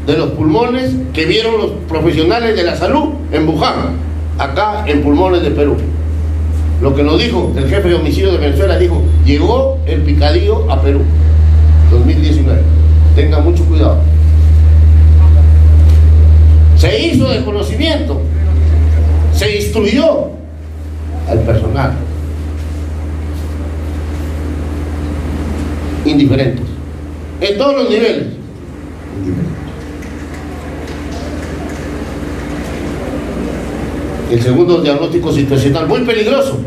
de los pulmones que vieron los profesionales de la salud en Wuhan, acá en Pulmones de Perú. Lo que nos dijo el jefe de homicidios de Venezuela, dijo: llegó el picadillo a Perú, 2019. Tengan mucho cuidado. Se hizo de conocimiento, se instruyó al personal. Indiferentes, en todos los niveles. El segundo diagnóstico situacional, muy peligroso,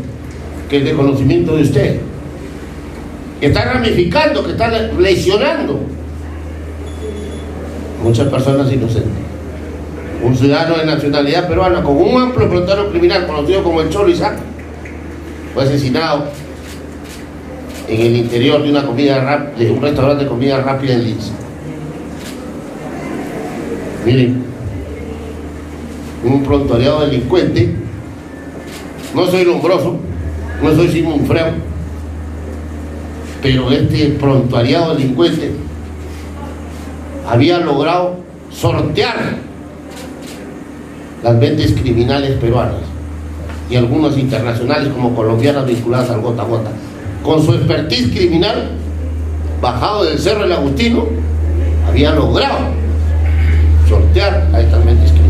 que es de conocimiento de usted, que está ramificando, que está lesionando muchas personas inocentes. Un ciudadano de nacionalidad peruana con un amplio frontero criminal conocido como el Cholo Isaac fue asesinado en el interior de de un restaurante de comida rápida en Lince. Miren, un prontuariado delincuente. No soy Lombroso, no soy Sigmund Freud, pero este prontuariado delincuente había logrado sortear las mentes criminales peruanas y algunas internacionales como colombianas vinculadas al gota a gota. Con su expertise criminal, bajado del Cerro del Agustino, había logrado sortear a estas mentes criminales.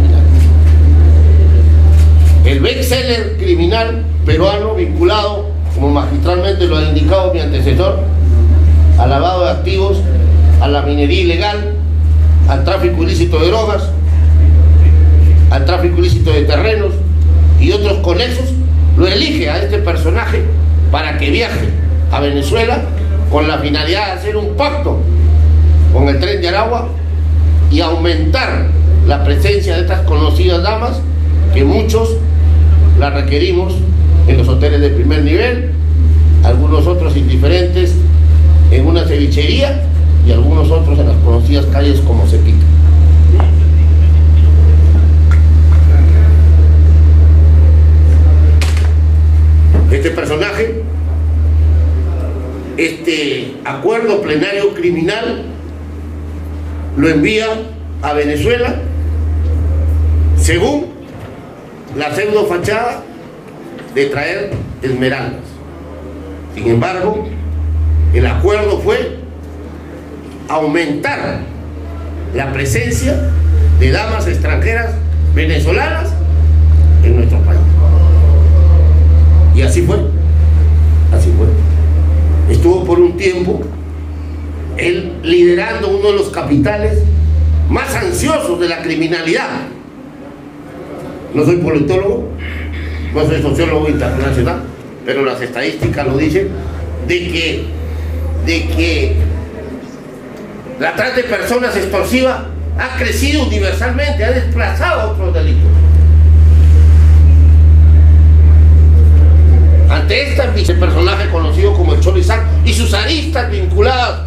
El bestseller criminal peruano vinculado, como magistralmente lo ha indicado mi antecesor, al lavado de activos, a la minería ilegal, al tráfico ilícito de drogas, al tráfico ilícito de terrenos y otros conexos, lo elige a este personaje para que viaje a Venezuela con la finalidad de hacer un pacto con el Tren de Aragua y aumentar la presencia de estas conocidas damas que muchos las requerimos en los hoteles de primer nivel, algunos otros indiferentes en una cevichería y algunos otros en las conocidas calles como Cepita. Este personaje, este acuerdo plenario criminal, lo envía a Venezuela según la pseudo fachada de traer esmeraldas. Sin embargo, el acuerdo fue aumentar la presencia de damas extranjeras venezolanas en nuestro país. Y así fue, así fue. Estuvo por un tiempo él liderando uno de los capitales más ansiosos de la criminalidad. No soy politólogo, no soy sociólogo internacional, pero las estadísticas lo dicen, de que la trata de personas extorsiva ha crecido universalmente, ha desplazado otros delitos. Ante este personaje conocido como el Cholo Isaac y sus aristas vinculadas,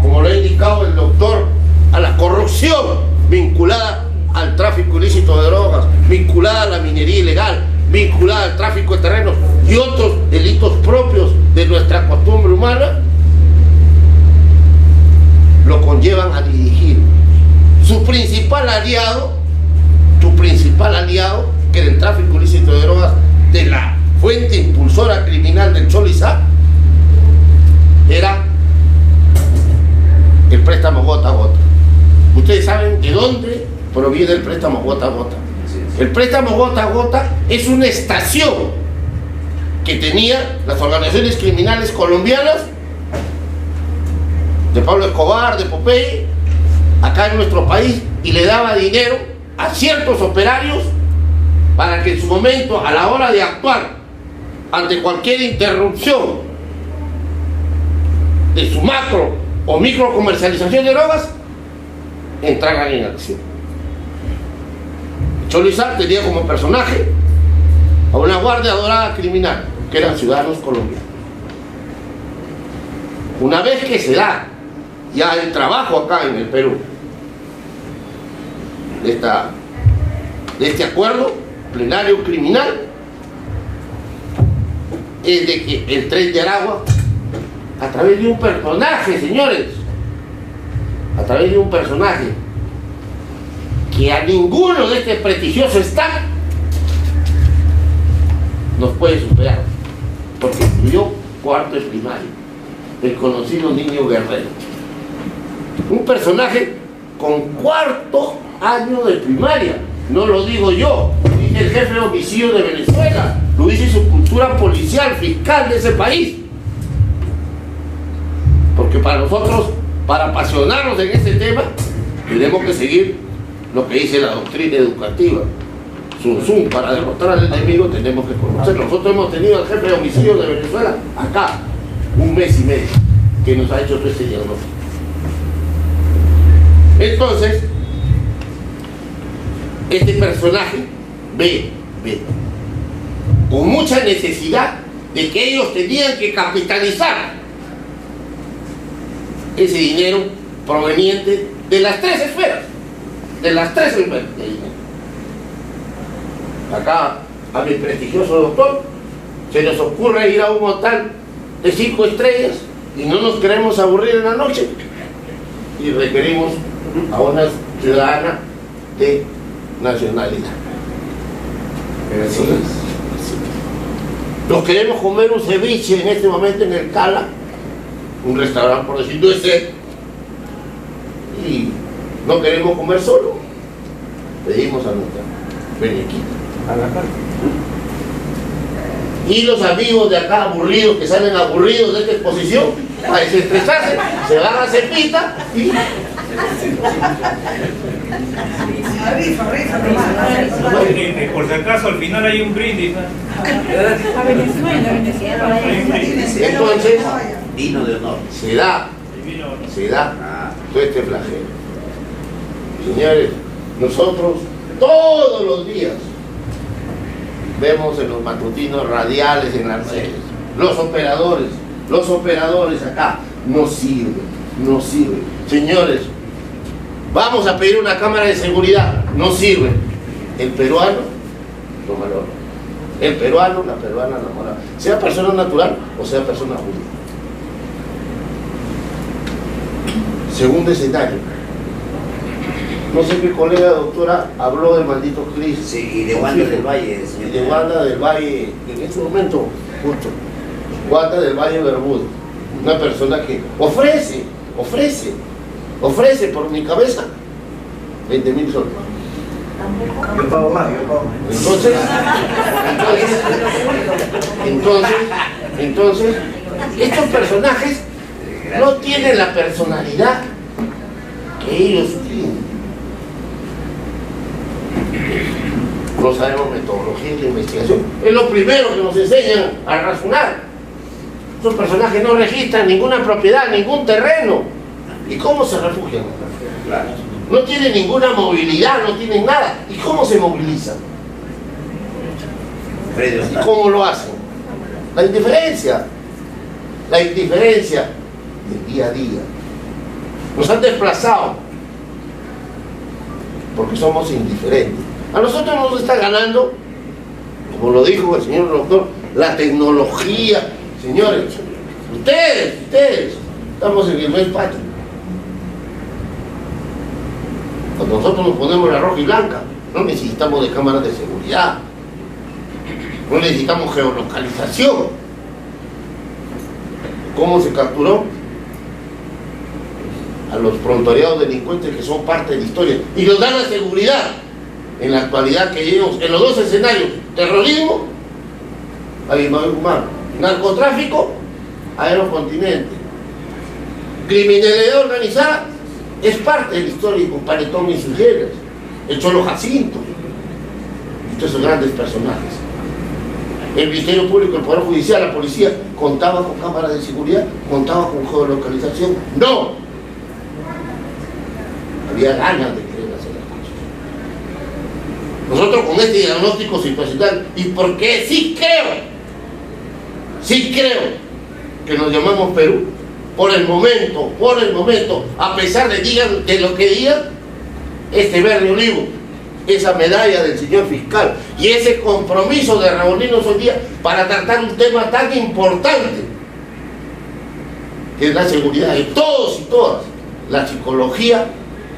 como lo ha indicado el doctor, a la corrupción, vinculada al tráfico ilícito de drogas, vinculada a la minería ilegal, vinculada al tráfico de terrenos y otros delitos propios de nuestra costumbre humana, lo conllevan a dirigir su principal aliado, que era el tráfico ilícito de drogas de la fuente impulsora criminal del Cholo Isaac, era el préstamo gota a gota. Ustedes saben de dónde proviene el préstamo gota a gota. El préstamo gota a gota es una estación que tenía las organizaciones criminales colombianas de Pablo Escobar, de Popeye, acá en nuestro país, y le daba dinero a ciertos operarios para que en su momento, a la hora de actuar ante cualquier interrupción de su macro o micro comercialización de drogas, entraran en acción. Cholo Isaac tenía como personaje a una guardia dorada criminal, que eran ciudadanos colombianos. Una vez que se da ya el trabajo acá en el Perú de este acuerdo, plenario criminal es de que el Tren de Aragua, a través de un personaje, señores, a través de un personaje que a ninguno de este prestigioso staff nos puede superar, porque estudió cuarto de primaria, el conocido Niño Guerrero, un personaje con cuarto año de primaria. No lo digo yo, lo dice el jefe de homicidio de Venezuela, lo dice su cultura policial, fiscal de ese país. Porque para nosotros, para apasionarnos en este tema, tenemos que seguir lo que dice la doctrina educativa. Sun Tzu, para derrotar al enemigo tenemos que conocerlo. Nosotros hemos tenido al jefe de homicidio de Venezuela acá, 1 mes y medio, que nos ha hecho todo este diagnóstico. Entonces, este personaje ve con mucha necesidad de que ellos tenían que capitalizar ese dinero proveniente de las 3 esferas, de las 3 esferas de dinero. Acá, a mi prestigioso doctor, se nos ocurre ir a un hotel de 5 estrellas y no nos queremos aburrir en la noche y requerimos a una ciudadana de nacionalidad. Entonces, nos queremos comer un ceviche en este momento en el Cala, un restaurante por decirlo ese, y no queremos comer solo, pedimos a nuestra benequita a la carta. Y los amigos de acá aburridos, que salen aburridos de esta exposición, a desestresarse, se van a Cepita y por si acaso al final hay un brindis, ¿no? A Venezuela. entonces Vino de honor. se da todo este flagelo. Señores, nosotros todos los días vemos en los matutinos radiales, en las redes, los operadores acá no sirven. Señores, vamos a pedir una cámara de seguridad, no sirve. El peruano lo valora. El peruano, la peruana la valora. Sea persona natural o sea persona jurídica. Segundo escenario. No sé qué colega doctora habló del maldito Cris. Sí, y de Wanda del Valle, señor. Y de Wanda del Valle, en este momento, justo. Wanda del Valle Bermudo. Una persona que ofrece por mi cabeza 20.000 soles. Yo pago más. Entonces, estos personajes no tienen la personalidad que ellos tienen. No sabemos metodología de investigación. Es lo primero que nos enseñan a razonar. Estos personajes no registran ninguna propiedad, ningún terreno. ¿Y cómo se refugian? Claro. No tienen ninguna movilidad, no tienen nada. ¿Y cómo se movilizan? ¿Y cómo lo hacen? La indiferencia del día a día. Nos han desplazado porque somos indiferentes. A nosotros nos está ganando, como lo dijo el señor doctor, la tecnología. Señores, ustedes, estamos en el mes patrio. Cuando nosotros nos ponemos la roja y blanca, no necesitamos de cámaras de seguridad, no necesitamos geolocalización. ¿Cómo se capturó? A los prontuariados delincuentes que son parte de la historia y nos dan la seguridad en la actualidad que ellos, en los 2 escenarios, terrorismo, narcotráfico, aerocontinente, criminalidad organizada, es parte del histórico Paretón y sus llenas, el Cholo Jacinto, estos son grandes personajes. El Ministerio Público, el Poder Judicial, la policía, ¿contaba con cámaras de seguridad? ¿Contaba con geolocalización? ¡No! Había ganas de querer hacer las cosas. Nosotros con este diagnóstico situacional, y porque sí creo que nos llamamos Perú, por el momento, a pesar de lo que digan, este verde olivo esa medalla del señor fiscal y ese compromiso de reunirnos hoy día para tratar un tema tan importante, que es la seguridad de todos y todas, la psicología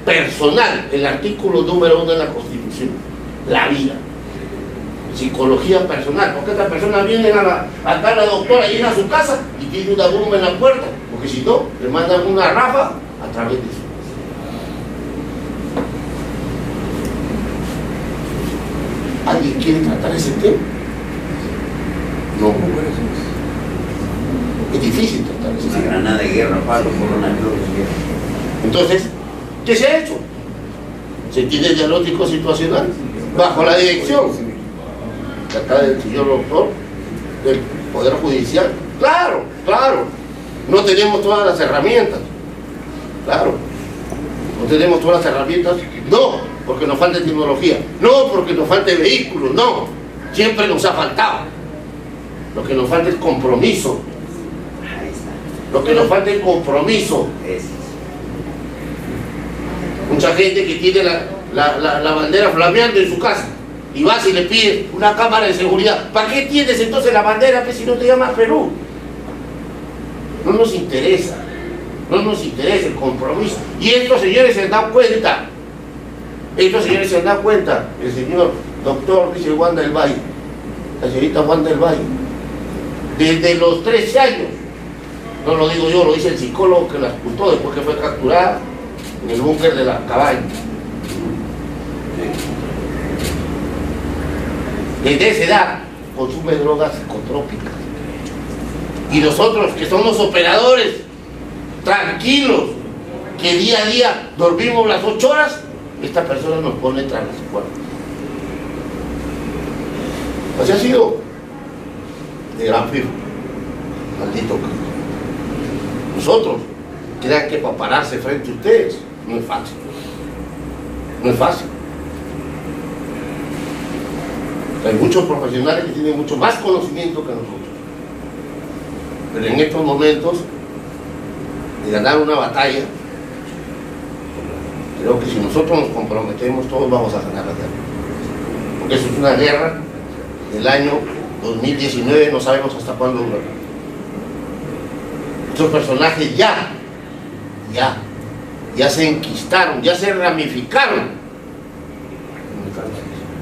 personal, el artículo número 1 de la Constitución, la vida. Psicología personal, porque esta persona viene acá a la doctora, llega a su casa y tiene una bomba en la puerta, porque si no, le mandan una ráfaga a través de eso. ¿Alguien quiere tratar ese tema? No. Es difícil tratar ese Una tema. granada de guerra, palo, coronavirus. Entonces, ¿qué se ha hecho? Se tiene diagnóstico situacional bajo la dirección de acá del señor doctor del Poder Judicial. Claro, claro. No tenemos todas las herramientas. Claro. No tenemos todas las herramientas. No, porque nos falta tecnología. No, porque nos falta vehículos. No. Siempre nos ha faltado. Lo que nos falta es compromiso. Ahí está. Lo que nos falta es compromiso. Ese es. Mucha gente que tiene la bandera flameando en su casa y vas y le pides una cámara de seguridad. ¿Para qué tienes entonces la bandera si no te llamas Perú? No nos interesa. No nos interesa el compromiso. Y estos señores se han dado cuenta. Estos señores se han dado cuenta. El señor doctor, dice Wanda del Valle, la señorita Wanda del Valle, desde los 13 años, no lo digo yo, lo dice el psicólogo que la ocultó después que fue capturada en el búnker de la cabaña. Desde esa edad consume drogas psicotrópicas. Y nosotros, que somos operadores tranquilos, que día a día dormimos las 8 horas, esta persona nos pone tras las cuerdas. Así ha sido de gran firme, maldito Cristo. Nosotros, crean que para pararse frente a ustedes no es fácil. No es fácil. Hay muchos profesionales que tienen mucho más conocimiento que nosotros. Pero en estos momentos de ganar una batalla, creo que si nosotros nos comprometemos, todos vamos a ganar la guerra. Porque eso es una guerra del año 2019, no sabemos hasta cuándo durará. Estos personajes ya se enquistaron, ya se ramificaron.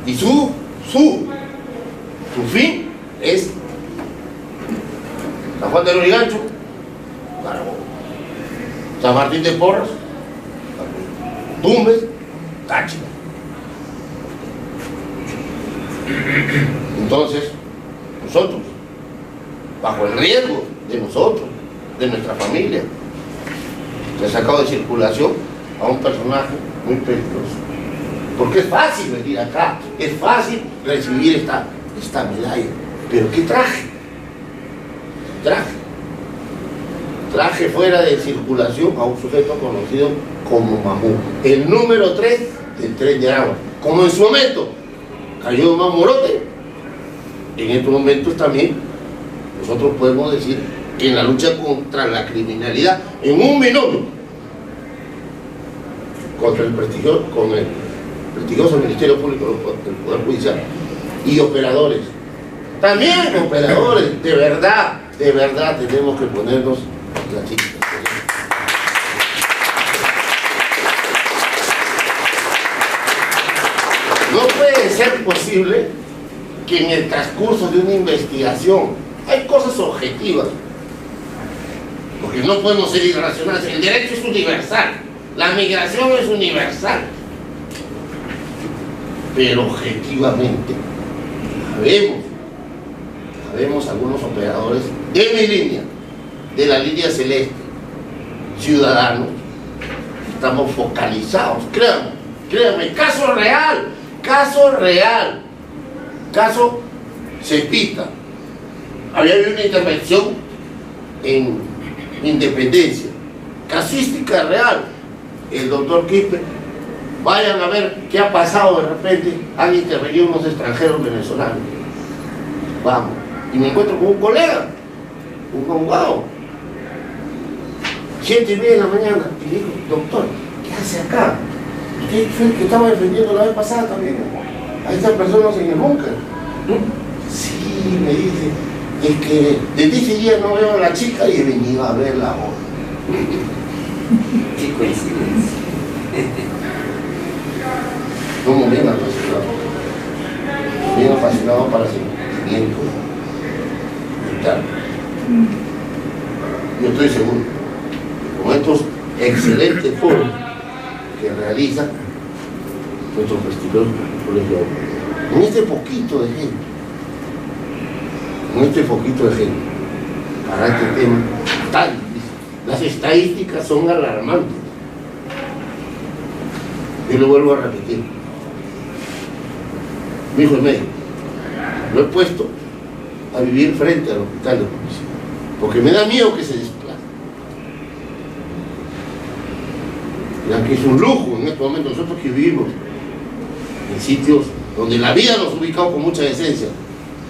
Y su fin es San Juan de Lurigancho, Carabobo, San Martín de Porras, Tumbes, Táchira. Entonces, nosotros, bajo el riesgo de nosotros, de nuestra familia, se ha sacado de circulación a un personaje muy peligroso. Porque es fácil venir acá, es fácil recibir esta medalla. Pero ¿qué traje? Traje fuera de circulación a un sujeto conocido como Mamú, el número 3 del tren de Aragua. Como en su momento cayó Mamorote, en estos momentos también nosotros podemos decir que en la lucha contra la criminalidad, en un binomio, contra el prestigioso Ministerio Público del Poder Judicial y operadores, también operadores, de verdad tenemos que ponernos la chica. No puede ser posible que en el transcurso de una investigación hay cosas objetivas, porque no podemos ser irracionales. El derecho es universal, la migración es universal, pero objetivamente sabemos algunos operadores de mi línea, de la línea celeste, ciudadanos, estamos focalizados. Créanme, caso real, caso Cepita. Había habido una intervención en Independencia, casística real. El doctor Quispe, vayan a ver qué ha pasado. De repente han intervenido unos extranjeros venezolanos. Vamos, y me encuentro con un colega, un abogado, 7:30 de la mañana, y digo, doctor, ¿qué hace acá? Usted fue el que estaba defendiendo la vez pasada también a estas personas en el búnker. Sí, me dice, es que desde ese día no veo a la chica y he venido a verla ahora. Qué coincidencia. No me bien apasionado. Bien apasionado para el sentimiento mental. Yo estoy seguro, con estos excelentes foros que realiza nuestro prestigioso colegio, en este poquito de gente, para este tema tan difícil. Las estadísticas son alarmantes. Yo lo vuelvo a repetir. Mi hijo es médico. Lo he puesto a vivir frente al hospital de policía, porque me da miedo que se desplace. Ya que es un lujo en este momento nosotros que vivimos en sitios donde la vida nos ha ubicado con mucha decencia.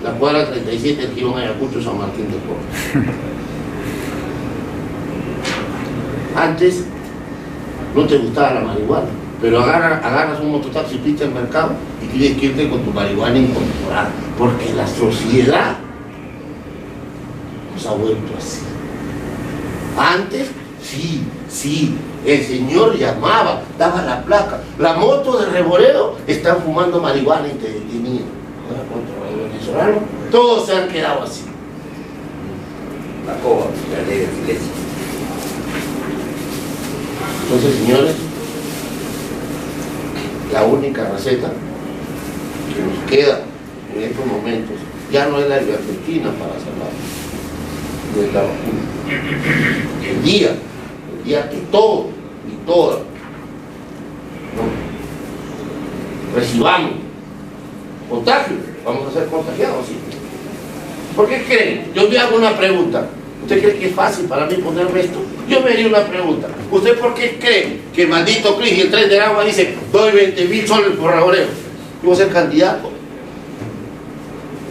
La cuadra 37 del Girón Ayacucho, San Martín de Porres. Antes no te gustaba la marihuana, pero agarras un mototaxi, pista al mercado y tienes que irte con tu marihuana incorporada, porque la sociedad nos ha vuelto así. Antes, sí, el señor llamaba, daba la placa, la moto de reboreo, están fumando marihuana y te detenían. Ahora contra el venezolano, todos se han quedado así. La coba, la ley de silencio. Entonces, señores, la única receta que nos queda en estos momentos ya no es la ivermectina para salvar, no es la vacuna. El día que todos y todas, ¿no?, recibamos contagio, vamos a ser contagiados, ¿sí? ¿Por qué creen? Yo me hago una pregunta. ¿Usted cree que es fácil para mí ponerme esto? Yo me haría una pregunta. ¿Usted por qué cree que el maldito Cris y el Tren del Agua dice doy 20.000 soles por reboreo? Yo voy a ser candidato.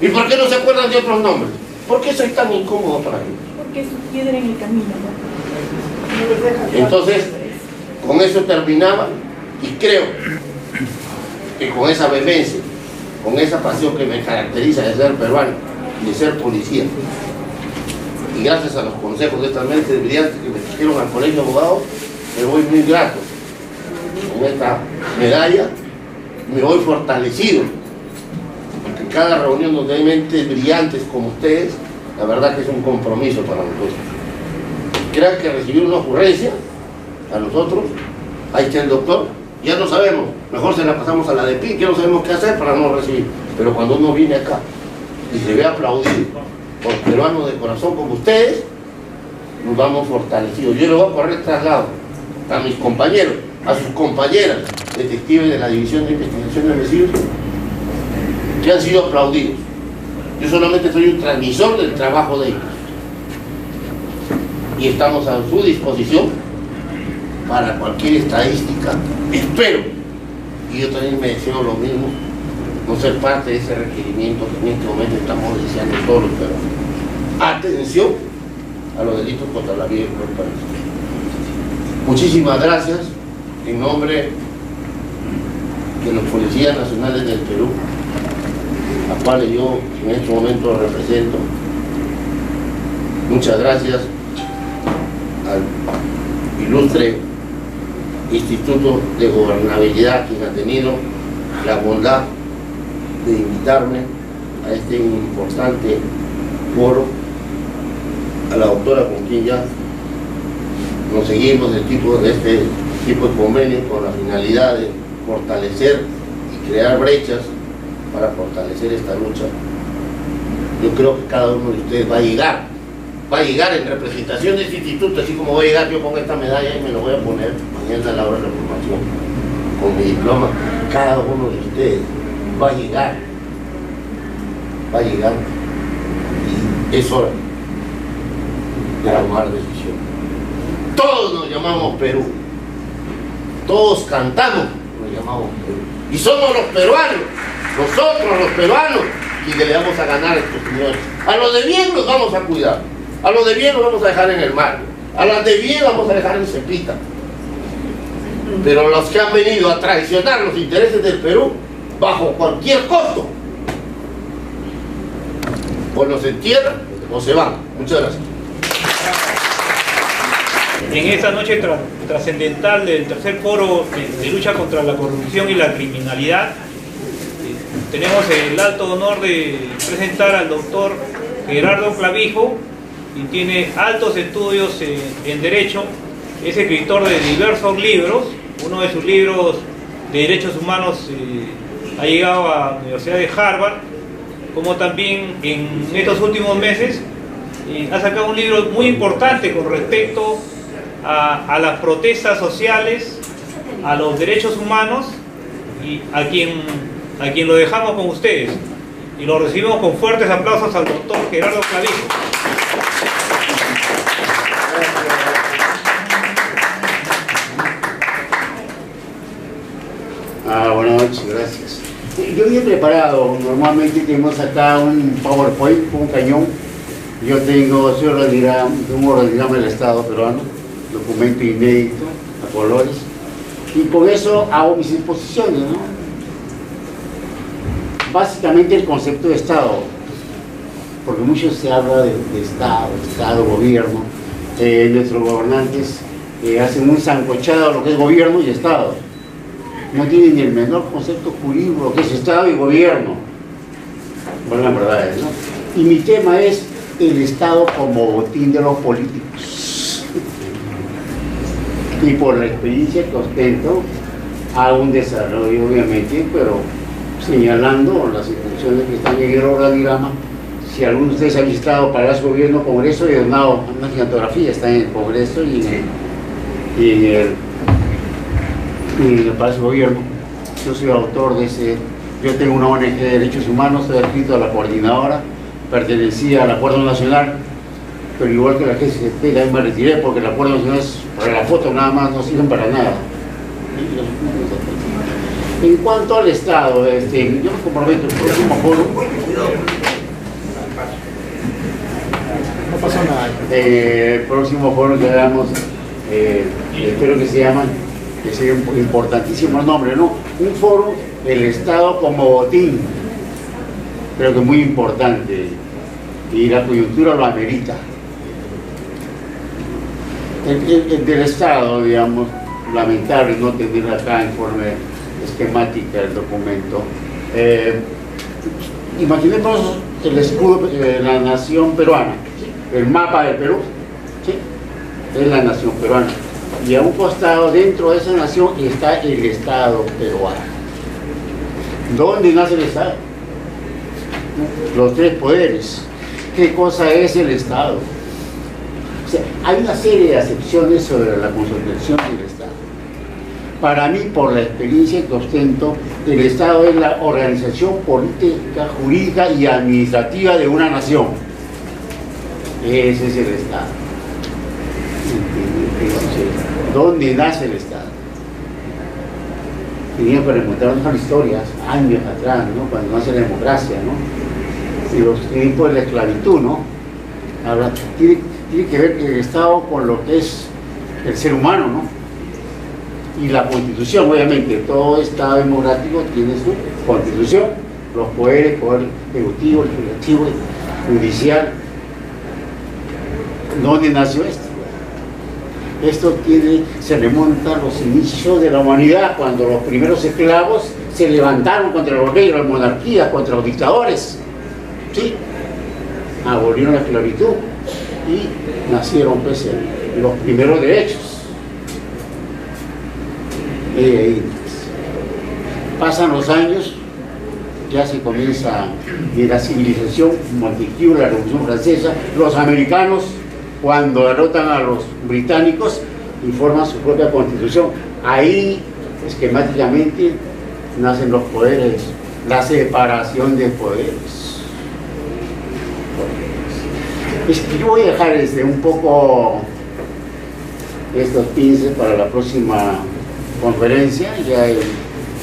¿Y por qué no se acuerdan de otros nombres? ¿Por qué soy tan incómodo para ellos? Porque es su piedra en el camino, ¿no? Entonces, con eso terminaba, y creo que con esa vehemencia, con esa pasión que me caracteriza de ser peruano y de ser policía, y gracias a los consejos de estas mentes brillantes que me trajeron al colegio de abogados, me voy muy grato con esta medalla, me voy fortalecido, porque cada reunión donde hay mentes brillantes como ustedes, la verdad que es un compromiso para nosotros. Crean que recibir una ocurrencia a nosotros, ahí está el doctor, ya no sabemos, mejor se la pasamos a la de PIN, que no sabemos qué hacer para no recibir, pero cuando uno viene acá y se ve aplaudido por peruanos de corazón como ustedes, nos vamos fortalecidos. Yo le voy a correr traslado a mis compañeros, a sus compañeras detectives de la División de Investigación de Homicidios, que han sido aplaudidos. Yo solamente soy un transmisor del trabajo de ellos. Y estamos a su disposición para cualquier estadística. Espero, y yo también me deseo lo mismo, no ser parte de ese requerimiento que en este momento estamos deseando todos los peruanos. Atención a los delitos contra la vida y el cuerpo. Muchísimas gracias en nombre de los policías nacionales del Perú, a cuales yo en este momento represento. Muchas gracias al ilustre Instituto de Gobernabilidad, quien ha tenido la bondad de invitarme a este importante foro, a la doctora con quien ya nos seguimos de este tipo de convenios con la finalidad de fortalecer y crear brechas para fortalecer esta lucha. Yo creo que cada uno de ustedes va a llegar en representación de este instituto, así como voy a llegar yo con esta medalla y me lo voy a poner mañana a la hora de la formación con mi diploma. Cada uno de ustedes va a llegar y es hora de tomar decisión. Todos nos llamamos Perú, todos cantamos, nos llamamos Perú, y somos los peruanos, nosotros los peruanos, quienes le vamos a ganar a estos señores. A los de bien los vamos a cuidar, a los de bien los vamos a dejar en el mar, a las de bien vamos a dejar en Cepita, Pero los que han venido a traicionar los intereses del Perú bajo cualquier costo, o los entierran o se van. Muchas gracias. En esta noche trascendental del tercer foro de lucha contra la corrupción y la criminalidad, tenemos el alto honor de presentar al doctor Gerardo Clavijo, quien tiene altos estudios en Derecho, es escritor de diversos libros. Uno de sus libros de Derechos Humanos ha llegado a la Universidad de Harvard, como también en estos últimos meses ha sacado un libro muy importante con respecto a las protestas sociales, a los derechos humanos, y a quien lo dejamos con ustedes. Y lo recibimos con fuertes aplausos al doctor Gerardo Clavijo. Buenas noches, gracias. Yo había preparado, normalmente tenemos acá un PowerPoint, un cañón. Yo soy un organigrama del Estado peruano, documento inédito, a colores, y con eso hago mis exposiciones, ¿no? Básicamente el concepto de Estado, porque mucho se habla de Estado, gobierno. Nuestros gobernantes hacen un sancochado a lo que es gobierno y Estado. No tienen ni el menor concepto jurídico lo que es Estado y gobierno. Bueno, la verdad es, ¿no? Y mi tema es el Estado como botín de los políticos. Y por la experiencia que ostento, hago un desarrollo, obviamente, pero señalando las instituciones que están en el organigrama. Si alguno de ustedes ha visitado Palacio Gobierno, Congreso, y he donado una gigantografía, está en el Congreso y en el Palacio Gobierno. Yo soy autor de ese. Yo tengo una ONG de Derechos Humanos, estoy adscrito a la coordinadora, pertenecía al Acuerdo Nacional, pero igual que la GCP, también me retiré porque el Acuerdo Nacional es para la foto nada más, no sirven para nada. En cuanto al Estado, yo me comprometo el próximo foro. No pasó nada. El próximo foro que hagamos, espero que sea importantísimo el nombre, ¿no? Un foro, el Estado como botín, creo que es muy importante y la coyuntura lo amerita. El del Estado, digamos, lamentable no tener acá en forma esquemática el documento. Imaginemos el escudo de la nación peruana, ¿sí? El mapa del Perú, ¿sí? Es la nación peruana. Y a un costado, dentro de esa nación, está el Estado peruano. ¿Dónde nace el Estado? Los tres poderes. ¿Qué cosa es el Estado? O sea, hay una serie de acepciones sobre la consolidación del Estado. Para mí, por la experiencia que ostento, el Estado es la organización política, jurídica y administrativa de una nación. Ese es el Estado. ¿Dónde nace el Estado? Tenía que remontarnos a las historias, años atrás, ¿no? Cuando nace la democracia, ¿no? Y los tiempos de la esclavitud, ¿no? Ahora, tiene que ver el Estado con lo que es el ser humano, ¿no? Y la Constitución, obviamente, todo Estado democrático tiene su Constitución, los poderes, poder ejecutivo, legislativo, judicial. ¿Dónde nació esto? Esto se remonta a los inicios de la humanidad, cuando los primeros esclavos se levantaron contra los reyes, las monarquías, contra los dictadores, ¿sí? Abolieron la esclavitud y nacieron pues, los primeros derechos. Pasan los años, ya se comienza en la civilización, Montesquieu, la Revolución Francesa, los americanos, cuando derrotan a los británicos y forman su propia constitución. Ahí, esquemáticamente, nacen los poderes, la separación de poderes. Yo voy a dejar un poco estos pinces para la próxima conferencia, ya de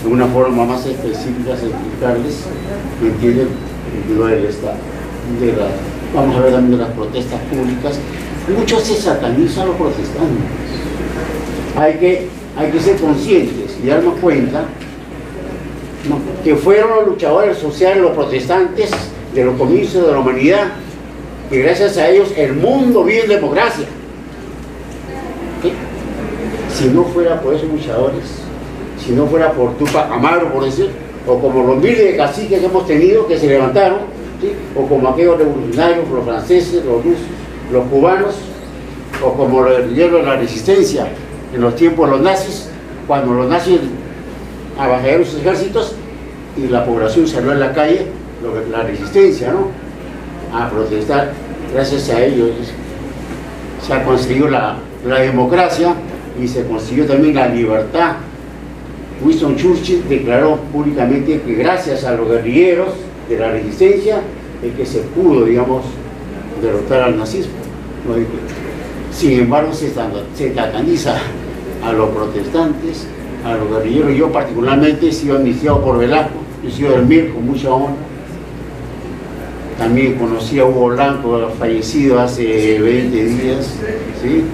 una forma más específica, explicarles, ¿me entienden?, lo del Estado. Vamos a ver también de las protestas públicas. Muchos se satanizan a los protestantes. hay que ser conscientes y darnos cuenta, ¿no?, que fueron los luchadores sociales, los protestantes de los comienzos de la humanidad, que gracias a ellos el mundo vive en democracia. ¿Sí? Si no fuera por esos luchadores, si no fuera por Tupac Amaru, por decir, o como los miles de caciques que hemos tenido que se levantaron, ¿sí?, o como aquellos revolucionarios, los franceses, los rusos, los cubanos, o como los guerrilleros de la resistencia en los tiempos de los nazis, cuando los nazis abajearon sus ejércitos y la población salió a la calle, la resistencia, ¿no?, a protestar. Gracias a ellos se ha conseguido la democracia y se consiguió también la libertad. Winston Churchill declaró públicamente que gracias a los guerrilleros de la resistencia es que se pudo, digamos, derrotar al nazismo. Sin embargo, se sataniza a los protestantes, a los guerrilleros. Yo particularmente he sido amnistiado por Velasco, he sido del MIR con mucha honra. También conocí a Hugo Blanco, fallecido hace 20 días, ¿sí?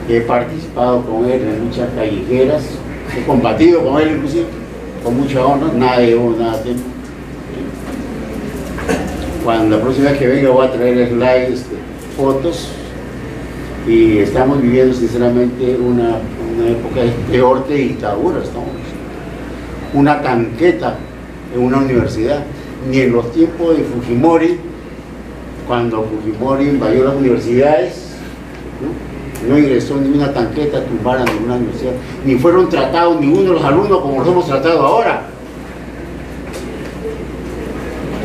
He participado con él en luchas callejeras, he combatido con él inclusive, con mucha honra, nada de ego, nada de tema. Cuando la próxima vez que venga voy a traer slides, fotos, y estamos viviendo sinceramente una época peor que dictadura, estamos. Una tanqueta en una universidad, ni en los tiempos de Fujimori, cuando Fujimori invadió las universidades, no ingresó ni una tanqueta a tumbar a ninguna universidad, ni fueron tratados ninguno de los alumnos como los hemos tratado ahora.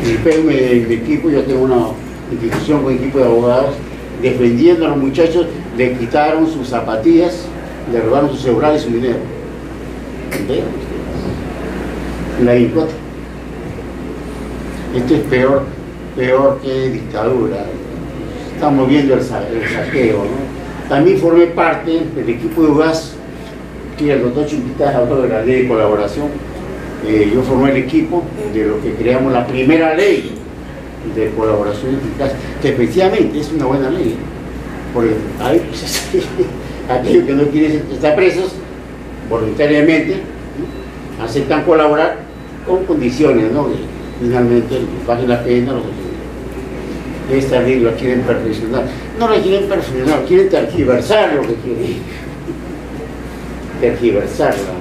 En mi equipo, yo tengo una institución con equipo de abogados, defendiendo a los muchachos, le quitaron sus zapatillas, le robaron sus celulares y su dinero. ¿Ven? La incota. Esto es peor que dictadura. Estamos viendo el saqueo, ¿no? También formé parte del equipo de UGAS, que el doctor Chimpita habló de la ley de colaboración. Yo formé el equipo de lo que creamos la primera ley de colaboración eficaz, que efectivamente es una buena ley, porque hay aquellos que no quieren estar presos voluntariamente, ¿no?, aceptan colaborar con condiciones, ¿no?, y finalmente bajen la pena. Esta ley la quieren perfeccionar, no la quieren perfeccionar, quieren tergiversar lo que quieren, tergiversarla,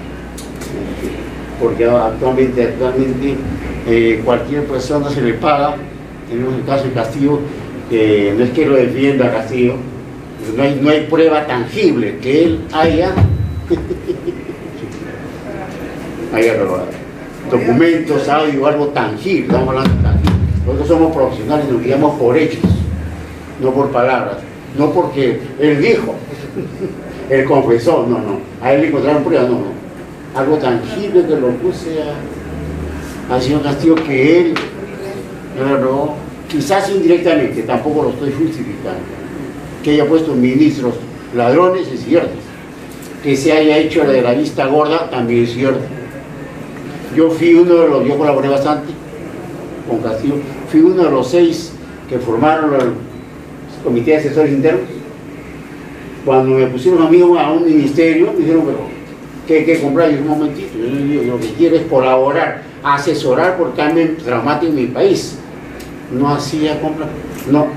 porque actualmente cualquier persona se le paga. Tenemos el caso de Castillo, que no es que lo defienda a Castillo, no hay prueba tangible que él haya robado documentos, audio, algo tangible. Estamos hablando de tangible. Nosotros somos profesionales y nos guiamos por hechos, no por palabras, no porque él dijo, él confesó, no, a él le encontraron pruebas, no, algo tangible que lo puse al señor Castillo, que él no, quizás indirectamente, tampoco lo estoy justificando, que haya puesto ministros ladrones, es cierto, que se haya hecho la de la vista gorda, también es cierto. Yo colaboré bastante con Castillo, fui uno de los 6 que formaron el comité de asesores internos. Cuando me pusieron a mí a un ministerio, me dijeron, pero ¿qué hay que comprar? Y un momentito, yo digo, lo que quiero es colaborar, asesorar por cambio traumático en mi país. No hacía compra, no.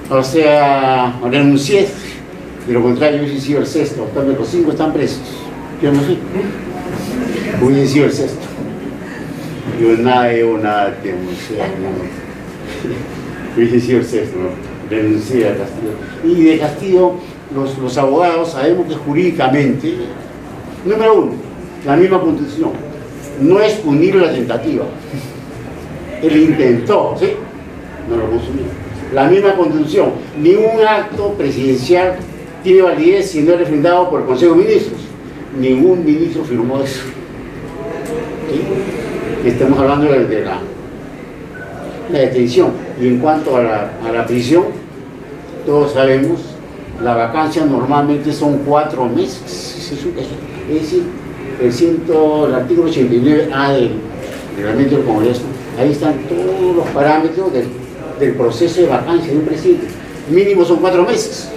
O sea, renuncié. De lo contrario, yo he sido el 6º, también los 5 están presos. Yo no fui. Hubiese sido el 6º. Yo nada temo, hubiese sido el 6º, ¿no? Renuncié a Castillo. Y de Castillo, los abogados sabemos que jurídicamente, número 1, la misma Constitución, no es punir la tentativa. Él intentó, ¿sí? No lo consumió. La misma Constitución, ningún acto presidencial tiene validez si no es refrendado por el Consejo de Ministros. Ningún ministro firmó eso. ¿Sí? Estamos hablando de la detención. Y en cuanto a la prisión, todos sabemos, la vacancia normalmente son 4 meses. Es decir, el artículo 89A del reglamento del Congreso, ahí están todos los parámetros del proceso de vacancia de un presidente. Mínimo son 4 meses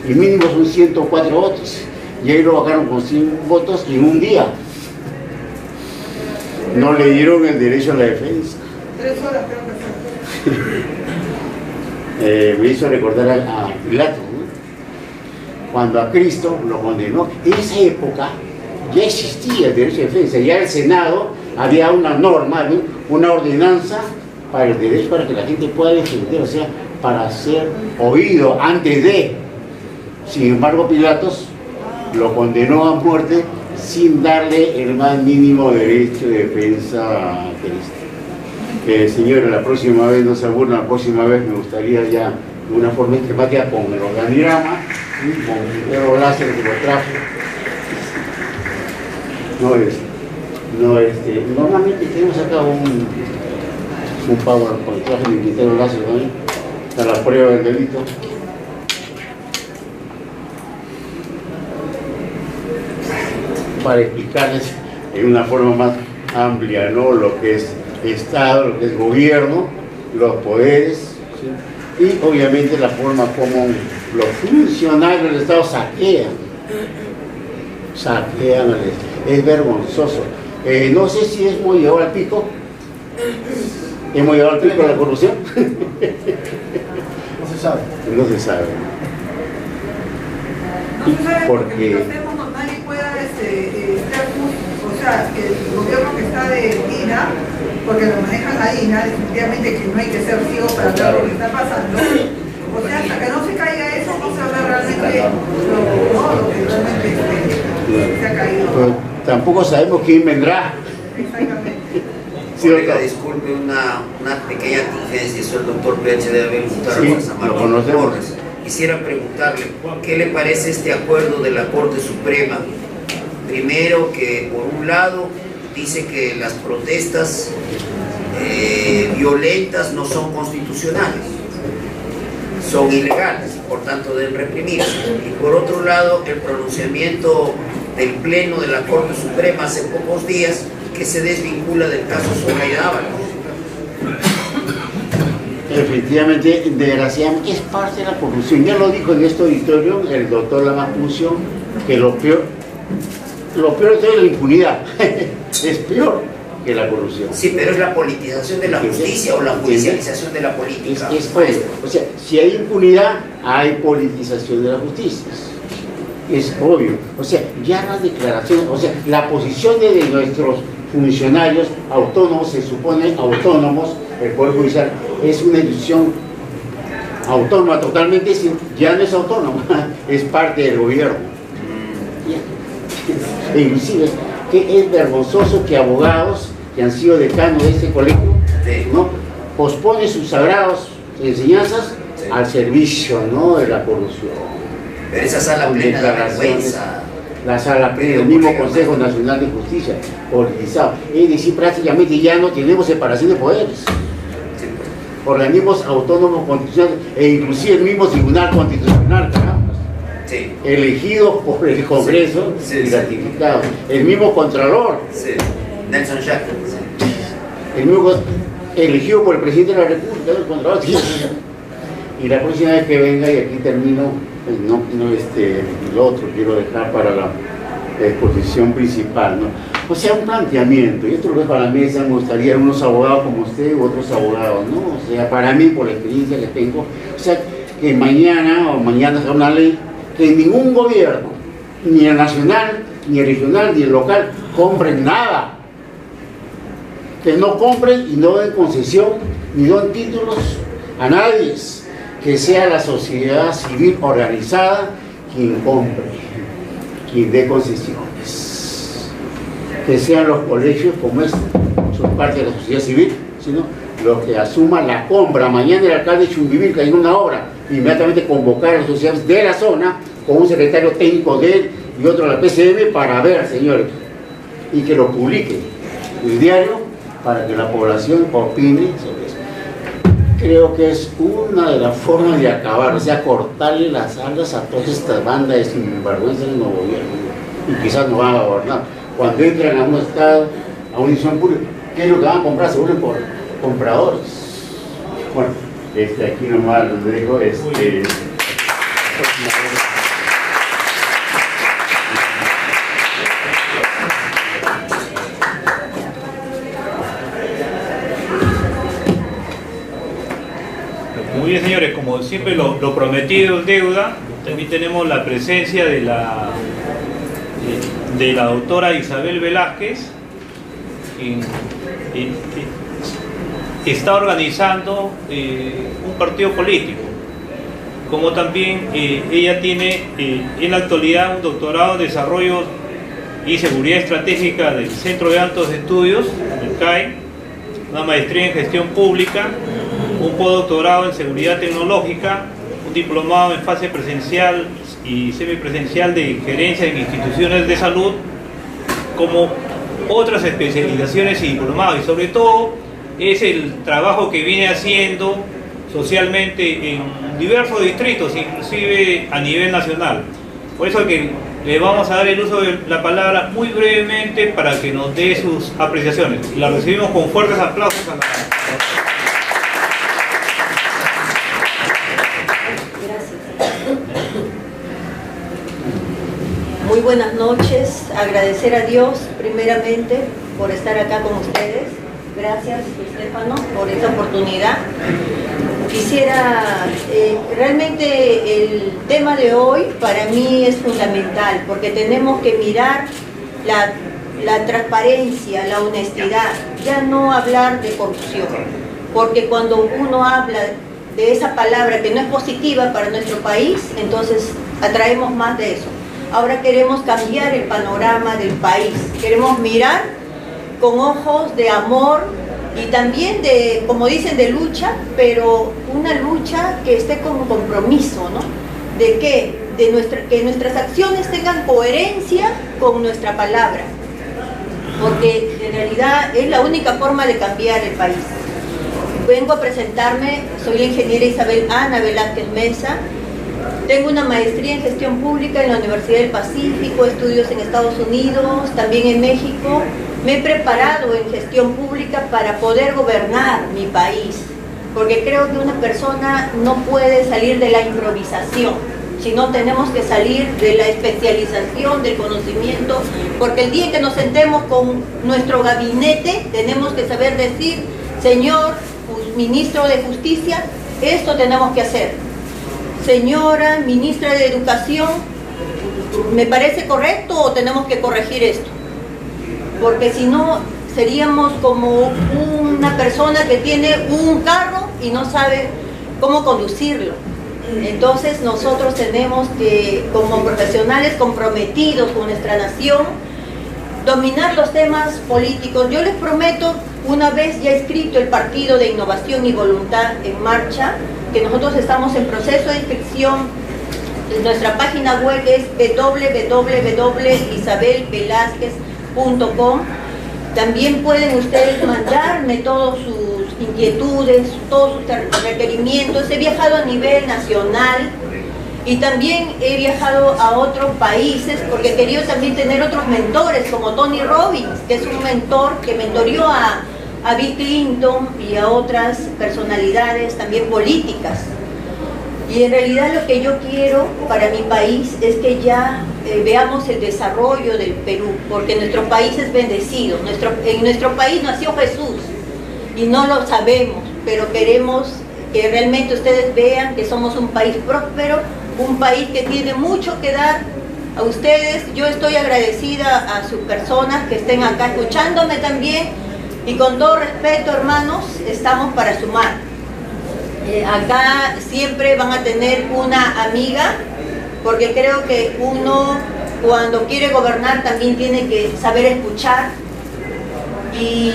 y mínimo son 104 votos. y ahí lo bajaron con 100 votos en un día. No le dieron el derecho a la defensa. 3 horas creo que fue. Me hizo recordar a Pilato, ¿no? Cuando a Cristo lo condenó. En esa época ya existía el derecho de defensa, ya el Senado había una norma, ¿no? Una ordenanza para el derecho, para que la gente pueda defender, o sea, para ser oído antes de. Sin embargo, Pilatos lo condenó a muerte sin darle el más mínimo derecho de defensa a Cristo. Señora, la próxima vez no se aburran, la próxima vez me gustaría ya de una forma esquemática con el organigrama, ¿sí? Con el perro láser que lo traje. Normalmente tenemos acá un PowerPoint, traje mi criterio láser también, para la prueba del delito. Para explicarles en una forma más amplia, ¿no? Lo que es Estado, lo que es gobierno, los poderes, ¿sí? Y obviamente la forma como los funcionarios del Estado saquean al Estado. Es vergonzoso. No sé si hemos llegado al pico. ¿Hemos llegado al pico de la corrupción? No se sabe. No se sabe. No se sabe Porque nadie pueda estar justo. O sea, el gobierno que está de INA, porque lo maneja la INA, definitivamente que no hay que ser ciego para ver lo que está pasando. O sea, hasta que no se caiga eso, no se ve realmente lo que realmente se ha caído. Pero tampoco sabemos quién vendrá. Exactamente. Sí, Colega, disculpe una pequeña tingencia, soy el doctor PhD Abel Gustavo Sí, San lo Martín conocemos. Porres. Quisiera preguntarle, ¿qué le parece este acuerdo de la Corte Suprema? Primero, que por un lado dice que las protestas violentas no son constitucionales, son ilegales, por tanto deben reprimirse. Y por otro lado, el pronunciamiento del Pleno de la Corte Suprema hace pocos días que se desvincula del caso Zoraida Ábalos. Efectivamente, desgraciadamente, es parte de la corrupción. Ya lo dijo en este auditorio el doctor Lamapucio, que lo peor de todo es la impunidad. Es peor que la corrupción. Sí, pero es la politización de la justicia o la judicialización de la política. Es o sea, si hay impunidad, hay politización de la justicia. Es obvio. O sea, ya las declaraciones, o sea, la posición de nuestros funcionarios autónomos, se supone autónomos, el Poder Judicial es una institución autónoma totalmente, ya no es autónoma, es parte del gobierno. E inclusive, que es vergonzoso que abogados que han sido decanos de este colegio, ¿no?, posponen sus sagradas enseñanzas al servicio, ¿no?, de la corrupción. Pero esa sala plena de vergüenza. La sala plena, el mismo Consejo Nacional de Justicia, politizado. Es decir, prácticamente ya no tenemos separación de poderes. Organismos autónomos constitucionales e inclusive el mismo Tribunal Constitucional, caramba, elegido por el Congreso y ratificado. El mismo Contralor, Nelson Jackson, el mismo elegido por el Presidente de la República, el Contralor. Y la próxima vez que venga, y aquí termino, lo otro quiero dejar para la exposición principal, ¿no? O sea, un planteamiento, y esto lo dejo a la mesa. Me gustaría unos abogados como usted u otros abogados, ¿no? O sea, para mí, por la experiencia que tengo, o sea, que mañana sea una ley que ningún gobierno, ni el nacional, ni el regional, ni el local, compren nada. Que no compren y no den concesión, ni den títulos a nadie. Que sea la sociedad civil organizada quien compre, quien dé concesiones. Que sean los colegios como son parte de la sociedad civil, sino los que asuman la compra. Mañana el alcalde de Chumbivir, que hay una obra, inmediatamente convocar a las sociedades de la zona con un secretario técnico de él y otro de la PCM para ver, señores, y que lo publique el diario para que la población opine sobre eso. Creo que es una de las formas de acabar, o sea, cortarle las alas a todas estas bandas de sinvergüenza en el gobierno, y quizás no van a gobernar. Cuando entran a un estado, a una institución pública, ¿qué es lo que van a comprar? Seguro por compradores. Bueno, aquí nomás les dejo como siempre lo prometido es deuda. También tenemos la presencia de la doctora Isabel Velázquez, que está organizando un partido político, como también ella tiene en la actualidad un doctorado en Desarrollo y Seguridad Estratégica del Centro de Altos Estudios, el CAE, una maestría en Gestión Pública, un postdoctorado en Seguridad Tecnológica, un diplomado en fase presencial y semipresencial de Gerencia en Instituciones de Salud, como otras especializaciones y diplomados, y sobre todo es el trabajo que viene haciendo socialmente en diversos distritos, inclusive a nivel nacional. Por eso que le vamos a dar el uso de la palabra muy brevemente para que nos dé sus apreciaciones. La recibimos con fuertes aplausos a la... Muy buenas noches, agradecer a Dios primeramente por estar acá con ustedes. Gracias, Estefano, por esta oportunidad. Quisiera, realmente el tema de hoy para mí es fundamental porque tenemos que mirar la transparencia, la honestidad, ya no hablar de corrupción, porque cuando uno habla de esa palabra que no es positiva para nuestro país, entonces atraemos más de eso. Ahora queremos cambiar el panorama del país, queremos mirar con ojos de amor y también de, como dicen, de lucha, pero una lucha que esté con compromiso, ¿no? ¿De qué? Que nuestras acciones tengan coherencia con nuestra palabra, porque en realidad es la única forma de cambiar el país. Vengo a presentarme, soy la ingeniera Isabel Ana Velázquez Mesa. Tengo una maestría en Gestión Pública en la Universidad del Pacífico, estudios en Estados Unidos, también en México. Me he preparado en Gestión Pública para poder gobernar mi país, porque creo que una persona no puede salir de la improvisación, sino tenemos que salir de la especialización, del conocimiento, porque el día que nos sentemos con nuestro gabinete, tenemos que saber decir, señor ministro de Justicia, esto tenemos que hacer. Señora ministra de Educación, ¿me parece correcto o tenemos que corregir esto? Porque si no, seríamos como una persona que tiene un carro y no sabe cómo conducirlo. Entonces nosotros tenemos que, como profesionales comprometidos con nuestra nación, dominar los temas políticos. Yo les prometo, una vez ya escrito el Partido de Innovación y Voluntad en Marcha, que nosotros estamos en proceso de inscripción. Nuestra página web es www.isabelvelazquez.com. También pueden ustedes mandarme todas sus inquietudes, todos sus requerimientos. He viajado a nivel nacional y también he viajado a otros países porque he querido también tener otros mentores como Tony Robbins, que es un mentor que mentoreó a Bill Clinton y a otras personalidades también políticas. Y en realidad lo que yo quiero para mi país es que ya veamos el desarrollo del Perú, porque nuestro país es bendecido. En nuestro país nació Jesús y no lo sabemos, pero queremos que realmente ustedes vean que somos un país próspero, un país que tiene mucho que dar a ustedes. Yo estoy agradecida a sus personas que estén acá escuchándome también, y con todo respeto, hermanos, estamos para sumar. Acá siempre van a tener una amiga, porque creo que uno cuando quiere gobernar también tiene que saber escuchar. Y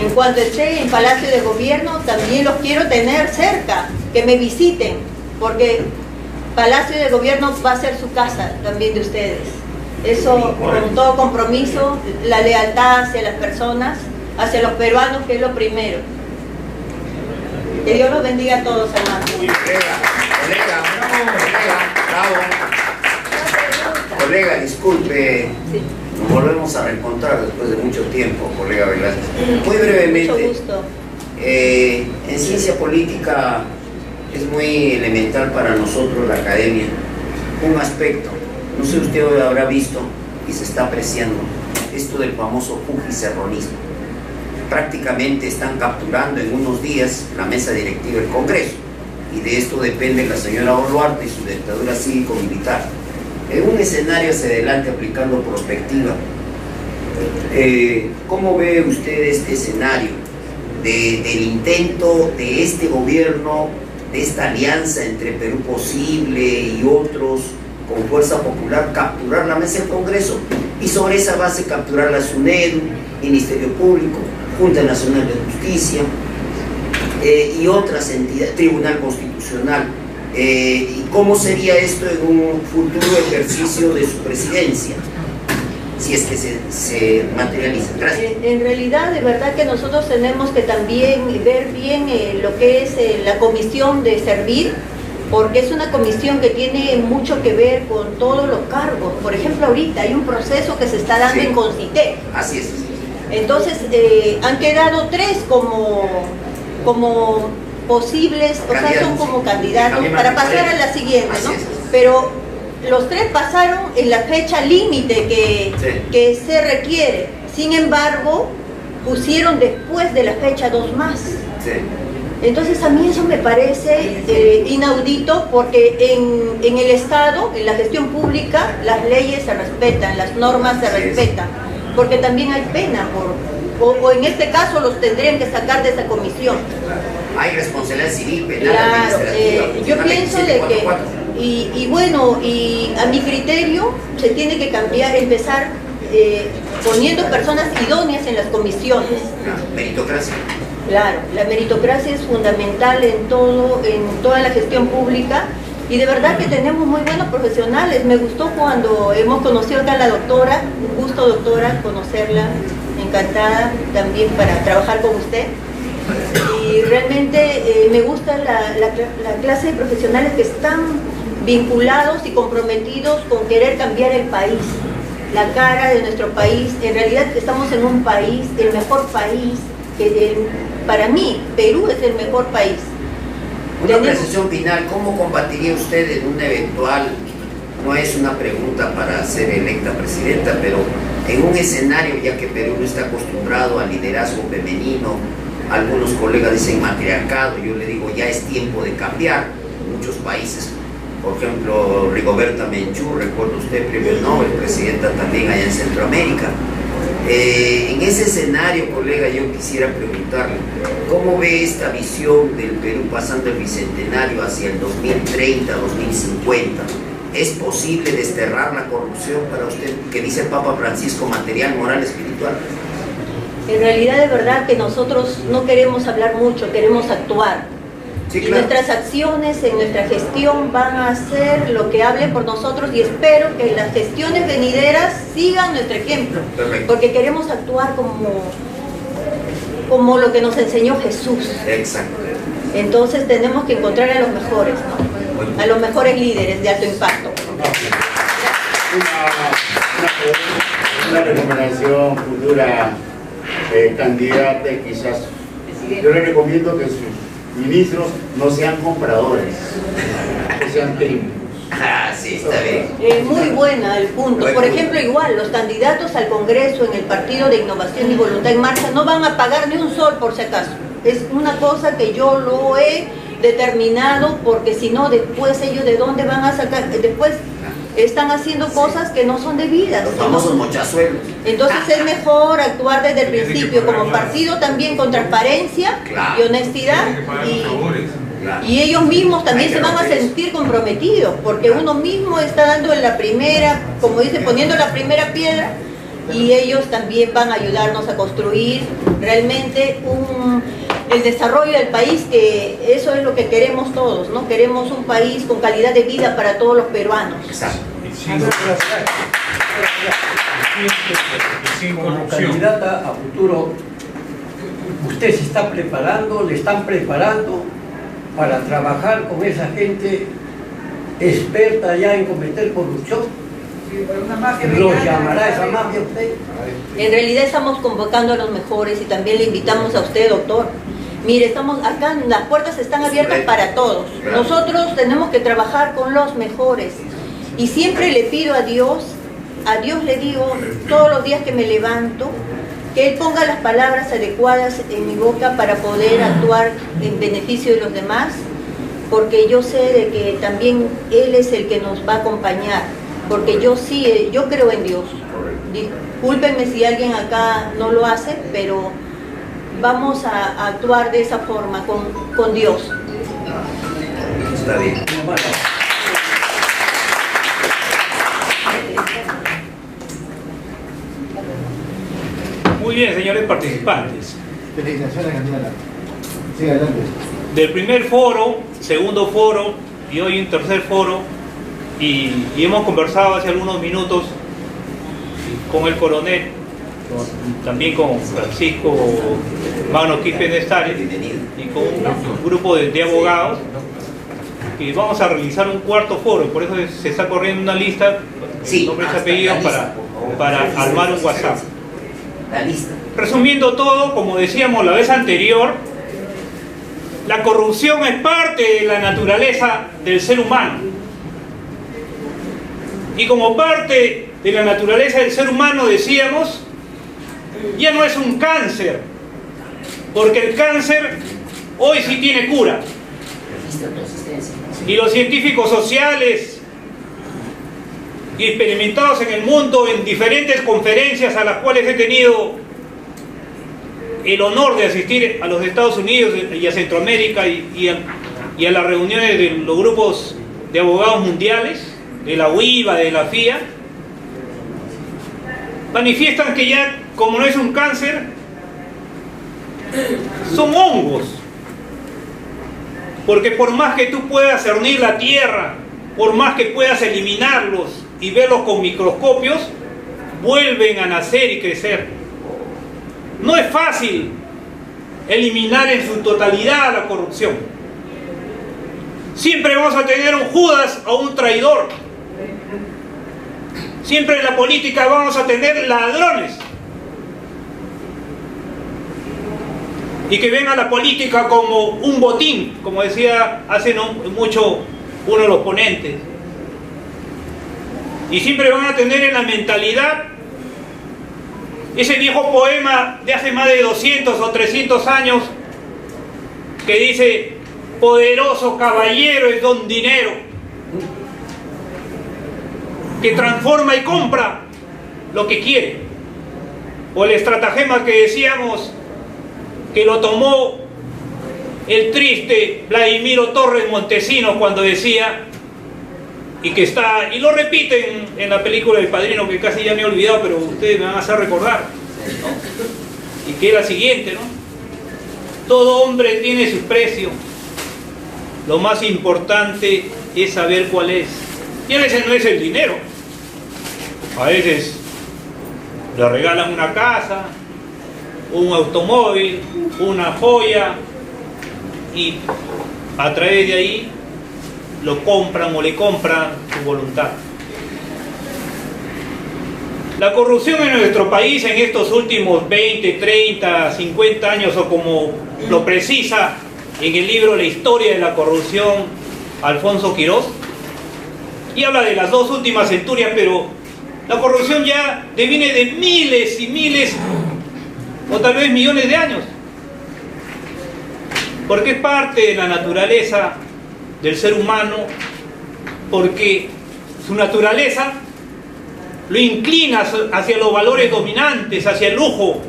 en cuanto esté en Palacio de Gobierno también los quiero tener cerca, que me visiten, porque Palacio de Gobierno va a ser su casa también de ustedes. Eso con todo compromiso, la lealtad hacia las personas, hacia los peruanos, que es lo primero. Que Dios los bendiga a todos, hermanos. Colega, disculpe, nos volvemos a reencontrar después de mucho tiempo, colega Velázquez. Muy brevemente, mucho gusto. En ciencia política es muy elemental para nosotros, la academia, un aspecto. No sé si usted hoy habrá visto y se está apreciando esto del famoso fujicerronismo. Prácticamente están capturando en unos días la mesa directiva del Congreso y de esto depende la señora Boluarte y su dictadura cívico-militar. En un escenario hacia adelante aplicando prospectiva, ¿cómo ve usted este escenario del intento de este gobierno, de esta alianza entre Perú Posible y otros con Fuerza Popular, capturar la mesa del Congreso y sobre esa base capturar la SUNEDU, Ministerio Público, Junta Nacional de Justicia y otras entidades, Tribunal Constitucional? ¿Y cómo sería esto en un futuro ejercicio de su presidencia, si es que se materializa? Gracias. En realidad, de verdad que nosotros tenemos que también ver bien lo que es la comisión de servir, porque es una comisión que tiene mucho que ver con todos los cargos. Por ejemplo, ahorita hay un proceso que se está dando en Concité. Así es. Entonces, han quedado 3 como posibles, o sea, son como candidatos para pasar a la siguiente, ¿no? Pero los 3 pasaron en la fecha límite que se requiere. Sin embargo, pusieron después de la fecha 2 más. Entonces a mí eso me parece inaudito, porque en el Estado, en la gestión pública, las leyes se respetan, las normas se respetan, porque también hay pena o en este caso los tendrían que sacar de esa comisión. Hay responsabilidad civil, penal, claro, administrativa. Yo pienso de que, y bueno, y a mi criterio se tiene que cambiar, empezar poniendo personas idóneas en las comisiones. Meritocracia. Claro, la meritocracia es fundamental en toda la gestión pública, y de verdad que tenemos muy buenos profesionales. Me gustó cuando hemos conocido acá a la doctora, un gusto, doctora, conocerla, encantada también para trabajar con usted. Y realmente me gusta la clase de profesionales que están vinculados y comprometidos con querer cambiar el país, la cara de nuestro país. En realidad estamos en un país, el mejor país, para mí Perú es el mejor país. Una precisión final: ¿cómo combatiría usted en un eventual, no es una pregunta para ser electa presidenta, pero en un escenario, ya que Perú no está acostumbrado al liderazgo femenino, algunos colegas dicen matriarcado, yo le digo ya es tiempo de cambiar? Muchos países, por ejemplo Rigoberta Menchú, recuerda usted, premio Nobel, presidenta también allá en Centroamérica. En ese escenario, colega, yo quisiera preguntarle, ¿cómo ve esta visión del Perú pasando el bicentenario hacia el 2030, 2050? ¿Es posible desterrar la corrupción para usted, que dice el Papa Francisco, material, moral, espiritual? En realidad, de verdad que nosotros no queremos hablar mucho, queremos actuar. Sí, claro. Y nuestras acciones en nuestra gestión van a hacer lo que hable por nosotros, y espero que las gestiones venideras sigan nuestro ejemplo. Perfecto. Porque queremos actuar como lo que nos enseñó Jesús. Exacto. Entonces tenemos que encontrar a los mejores, ¿no? A los mejores líderes de alto impacto. Una recomendación futura candidata, quizás yo le recomiendo que sus ministros no sean compradores, que sean técnicos. Sí, está bien. Muy buena el punto. Por ejemplo, igual, los candidatos al Congreso en el Partido de Innovación y Voluntad en Marcha no van a pagar ni un sol, por si acaso. Es una cosa que yo lo he determinado, porque si no, después ellos de dónde van a sacar, después están haciendo cosas que no son debidas. Los famosos mochazuelos. Entonces es mejor actuar desde el principio como partido, también con transparencia, claro, y honestidad, y ellos mismos también se van a sentir comprometidos, porque uno mismo está dando en la primera, como dice, poniendo la primera piedra, y ellos también van a ayudarnos a construir realmente el desarrollo del país, que eso es lo que queremos todos, ¿no? Queremos un país con calidad de vida para todos los peruanos. Exacto. Como candidata a futuro, ¿usted se está preparando, le están preparando para trabajar con esa gente experta ya en cometer corrupción? ¿Los llamará esa mafia usted? En realidad estamos convocando a los mejores, y también le invitamos a usted, doctor. Mire, estamos acá, las puertas están abiertas para todos. Nosotros tenemos que trabajar con los mejores. Y siempre le pido a Dios le digo todos los días que me levanto, que Él ponga las palabras adecuadas en mi boca para poder actuar en beneficio de los demás, porque yo sé de que también Él es el que nos va a acompañar, porque yo sí, yo creo en Dios. Discúlpenme si alguien acá no lo hace, pero vamos a actuar de esa forma, con Dios. Está bien. Muy bien, señores participantes. Felicitaciones, Daniela. Sigue adelante. Del primer foro, segundo foro y hoy un tercer foro, y hemos conversado hace algunos minutos con el coronel, también con Francisco Magno Quispe Nestares y con un grupo de abogados, que vamos a realizar un cuarto foro. Por eso se está corriendo una lista, Sí, nombres y hasta apellidos, la lista, por favor. para armar un WhatsApp. La lista. Resumiendo todo, como decíamos la vez anterior, la corrupción es parte de la naturaleza del ser humano. Y como parte de la naturaleza del ser humano, decíamos, ya no es un cáncer, porque el cáncer hoy sí tiene cura. Y los científicos sociales y experimentados en el mundo, en diferentes conferencias a las cuales he tenido el honor de asistir a los Estados Unidos y a Centroamérica y a las reuniones de los grupos de abogados mundiales, de la UIVA, de la FIA, manifiestan que ya, como no es un cáncer, son hongos. Porque por más que tú puedas cernir la tierra, por más que puedas eliminarlos y verlos con microscopios, vuelven a nacer y crecer. No es fácil eliminar en su totalidad la corrupción. Siempre vamos a tener un Judas o un traidor. Siempre en la política vamos a tener ladrones. Y que ven a la política como un botín, como decía hace no mucho uno de los ponentes. Y siempre van a tener en la mentalidad ese viejo poema de hace más de 200 o 300 años que dice: poderoso caballero es don dinero, que transforma y compra lo que quiere. O el estratagema que decíamos, que lo tomó el triste Vladimiro Torres Montesinos cuando decía, y que está, y lo repiten en la película El Padrino, que casi ya me he olvidado, pero ustedes me van a hacer recordar, ¿no? Y que es la siguiente, ¿no? Todo hombre tiene su precio, lo más importante es saber cuál es. Y a veces no es el dinero, a veces le regalan una casa, un automóvil, una joya, y a través de ahí lo compran o le compran su voluntad. La corrupción en nuestro país en estos últimos 20, 30, 50 años, o como lo precisa en el libro La historia de la corrupción Alfonso Quirós, y habla de las dos últimas centurias, pero la corrupción ya deviene de miles y miles o tal vez millones de años, porque es parte de la naturaleza del ser humano, porque su naturaleza lo inclina hacia los valores dominantes, hacia el lujo,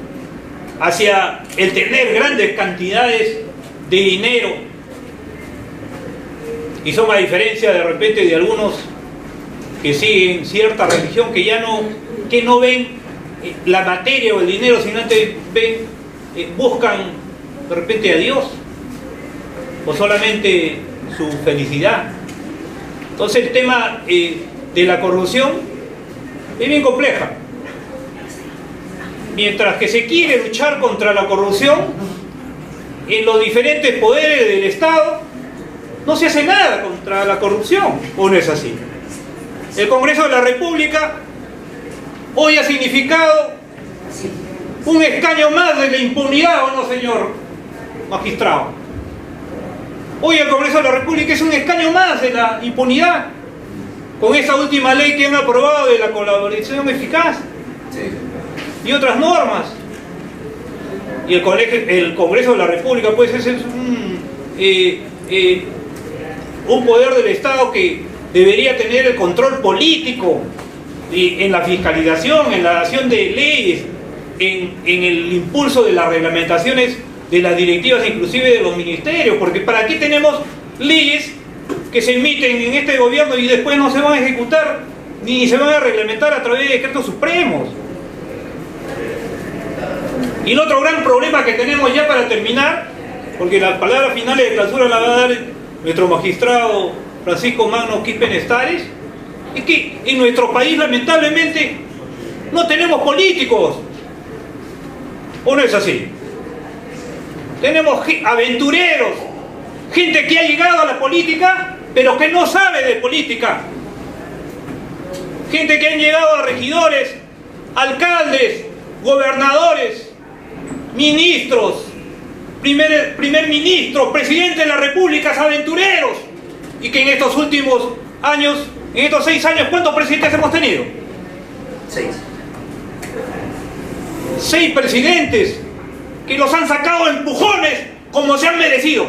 hacia el tener grandes cantidades de dinero. Y son, a diferencia de repente de algunos que siguen cierta religión, que ya no ven la materia o el dinero, sino antes buscan de repente a Dios o solamente su felicidad. Entonces el tema de la corrupción es bien compleja. Mientras que se quiere luchar contra la corrupción en los diferentes poderes del Estado, no se hace nada contra la corrupción, ¿o no es así? El Congreso de la República hoy ha significado un escaño más de la impunidad, ¿o no, señor magistrado? Hoy el Congreso de la República es un escaño más de la impunidad, con esa última ley que han aprobado de la colaboración eficaz y otras normas. Y el Congreso de la República, pues, es un poder del Estado que debería tener el control político y en la fiscalización, en la dación de leyes, en el impulso de las reglamentaciones de las directivas, inclusive de los ministerios, porque ¿para qué tenemos leyes que se emiten en este gobierno y después no se van a ejecutar ni se van a reglamentar a través de decretos supremos? Y el otro gran problema que tenemos, ya para terminar, porque las palabras finales de clausura la va a dar nuestro magistrado Francisco Magno Quispe-Nestares, es que en nuestro país lamentablemente no tenemos políticos. ¿O no es así? Tenemos aventureros, gente que ha llegado a la política pero que no sabe de política, gente que han llegado a regidores, alcaldes, gobernadores, ministros, primer ministro, presidente de la República, aventureros, y que en estos últimos años, en estos 6 años, ¿cuántos presidentes hemos tenido? 6 presidentes que los han sacado empujones como se han merecido,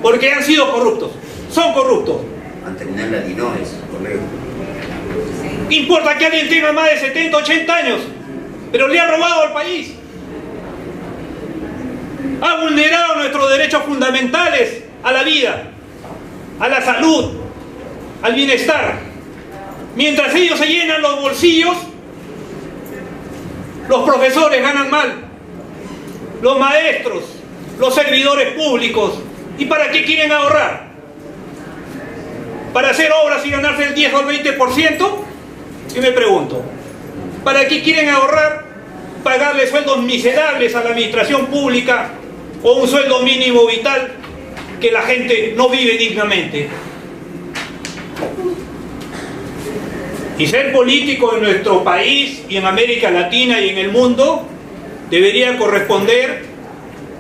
porque han sido corruptos, son corruptos. Mantener la Dinoes, colega. ¿Qué importa que alguien tenga más de 70, 80 años, pero le ha robado al país? Ha vulnerado nuestros derechos fundamentales a la vida, a la salud, al bienestar. Mientras ellos se llenan los bolsillos, los profesores ganan mal, los maestros, los servidores públicos. ¿Y para qué quieren ahorrar? ¿Para hacer obras y ganarse el 10 o el 20%? Yo me pregunto, ¿para qué quieren ahorrar? Pagarle sueldos miserables a la administración pública o un sueldo mínimo vital que la gente no vive dignamente. Y ser político en nuestro país y en América Latina y en el mundo debería corresponder.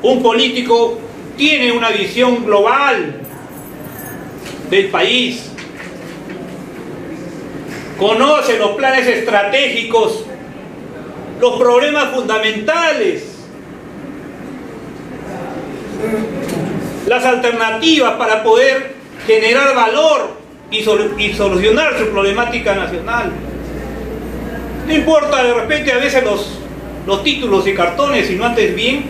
Un político tiene una visión global del país, conoce los planes estratégicos, los problemas fundamentales, las alternativas para poder generar valor y solucionar su problemática nacional. No importa de repente a veces los títulos y cartones, sino antes bien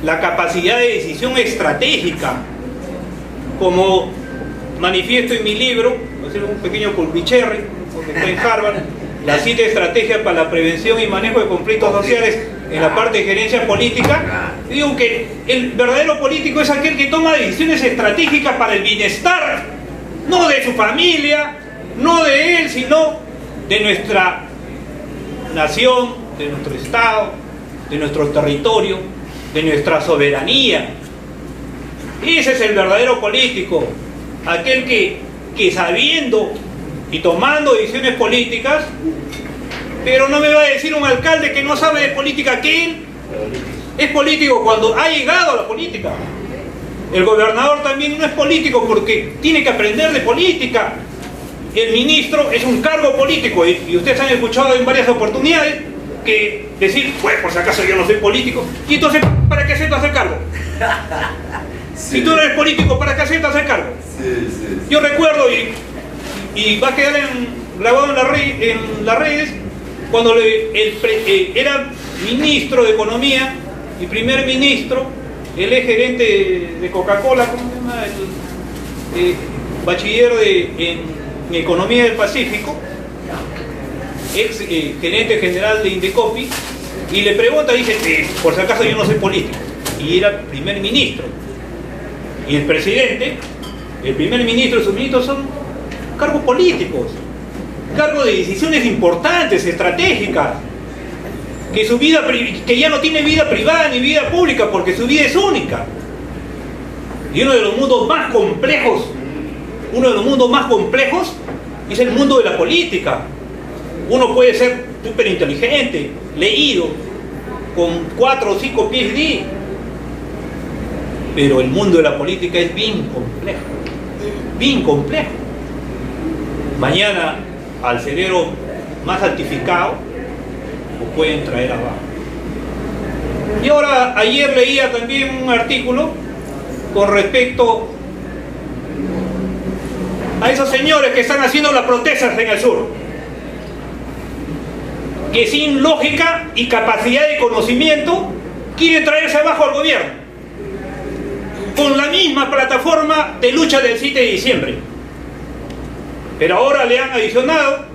la capacidad de decisión estratégica, como manifiesto en mi libro, voy a hacer un pequeño pulpicherri, porque está en Harvard, las 7 estrategias para la prevención y manejo de conflictos sociales en la parte de gerencia política. Digo que el verdadero político es aquel que toma decisiones estratégicas para el bienestar, no de su familia, no de él, sino de nuestra nación, de nuestro Estado, de nuestro territorio, de nuestra soberanía. Ese es el verdadero político, aquel que sabiendo y tomando decisiones políticas. Pero no me va a decir un alcalde que no sabe de política que él es político cuando ha llegado a la política. El gobernador también no es político porque tiene que aprender de política. El ministro es un cargo político y ustedes han escuchado en varias oportunidades que decir, pues por si acaso yo no soy político. Y entonces, ¿para qué aceptas el cargo? Sí. Si tú no eres político, ¿para qué aceptas el cargo? Sí. Yo recuerdo, y va a quedar grabado en las redes, cuando era ministro de Economía y primer ministro, él es gerente de Coca-Cola, ¿cómo se llama? Bachiller en Economía del Pacífico, ex gerente general de Indecopi, y le pregunta, dice, por si acaso yo no soy político, y era primer ministro. Y el presidente, el primer ministro y sus ministros son cargos políticos, cargos de decisiones importantes, estratégicas, que su vida, que ya no tiene vida privada ni vida pública, porque su vida es única. Y uno de los mundos más complejos es el mundo de la política. Uno puede ser súper inteligente, leído, con 4 o 5 PhD, pero el mundo de la política es bien complejo. Mañana al cerebro más santificado lo pueden traer abajo. Y ahora, ayer leía también un artículo con respecto a esos señores que están haciendo las protestas en el sur, que sin lógica y capacidad de conocimiento quieren traerse abajo al gobierno, con la misma plataforma de lucha del 7 de diciembre. Pero ahora le han adicionado,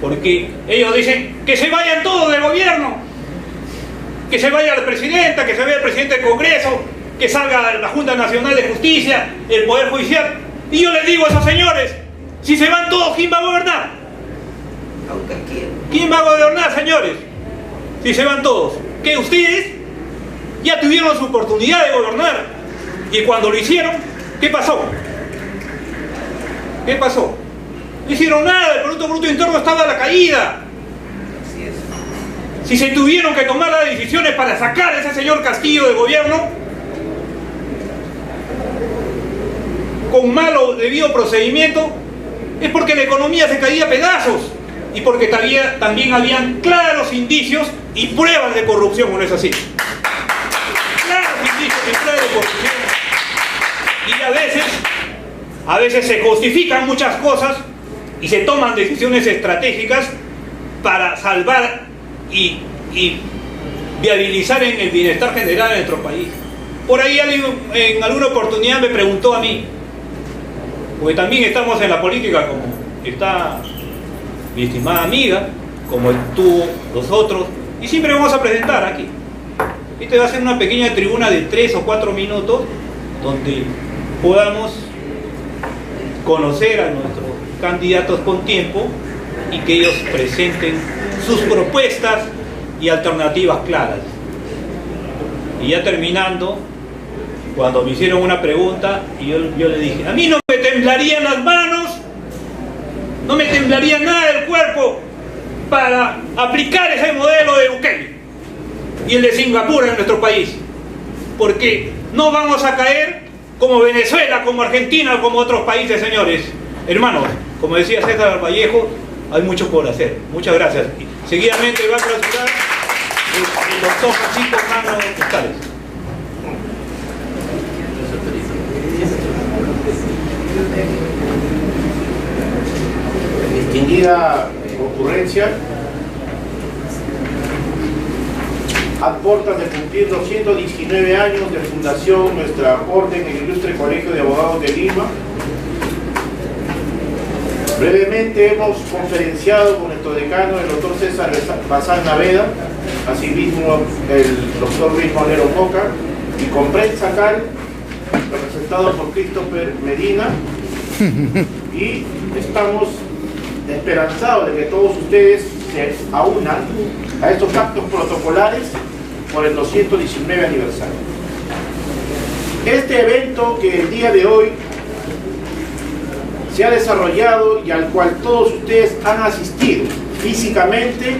porque ellos dicen que se vayan todos del gobierno, que se vaya la presidenta, que se vaya el presidente del Congreso, que salga la Junta Nacional de Justicia, el Poder Judicial. Y yo les digo a esos señores, si se van todos, ¿quién va a gobernar? ¿Quién va a gobernar, señores? Si se van todos. ¿Qué? Ustedes ya tuvieron su oportunidad de gobernar. Y cuando lo hicieron, ¿qué pasó? ¿Qué pasó? No hicieron nada, el Producto Bruto Interno estaba a la caída. Si se tuvieron que tomar las decisiones para sacar a ese señor Castillo del gobierno, con malo debido procedimiento, es porque la economía se caía a pedazos y porque también habían claros indicios y pruebas de corrupción, ¿no es así? Claros indicios y pruebas de corrupción. Y a veces se justifican muchas cosas y se toman decisiones estratégicas para salvar y viabilizar en el bienestar general de nuestro país. Por ahí alguien en alguna oportunidad me preguntó a mí, porque también estamos en la política, como está mi estimada amiga, como estuvo los otros, y siempre vamos a presentar aquí. Este va a ser una pequeña tribuna de 3 o 4 minutos donde podamos conocer a nuestros candidatos con tiempo y que ellos presenten sus propuestas y alternativas claras. Y ya terminando, cuando me hicieron una pregunta, y yo le dije, a mí no me temblarían las manos, no me temblaría nada del cuerpo para aplicar ese modelo de Bukele y el de Singapur en nuestro país, porque no vamos a caer como Venezuela, como Argentina, como otros países, señores. Hermanos, como decía César Vallejo, hay mucho por hacer. Muchas gracias. Seguidamente va a clausurar el doctor Francisco Mano Cristales. Distinguida concurrencia, a puertas de cumplir 219 años de fundación, nuestra orden, el Ilustre Colegio de Abogados de Lima. Brevemente hemos conferenciado con nuestro decano, el doctor César Bazán Naveda, asimismo el doctor Luis Monero Coca, y con Brett Sacal, representado por Christopher Medina, y estamos esperanzados de que todos ustedes se aunan a estos actos protocolares por el 219 aniversario. Este evento que el día de hoy se ha desarrollado y al cual todos ustedes han asistido físicamente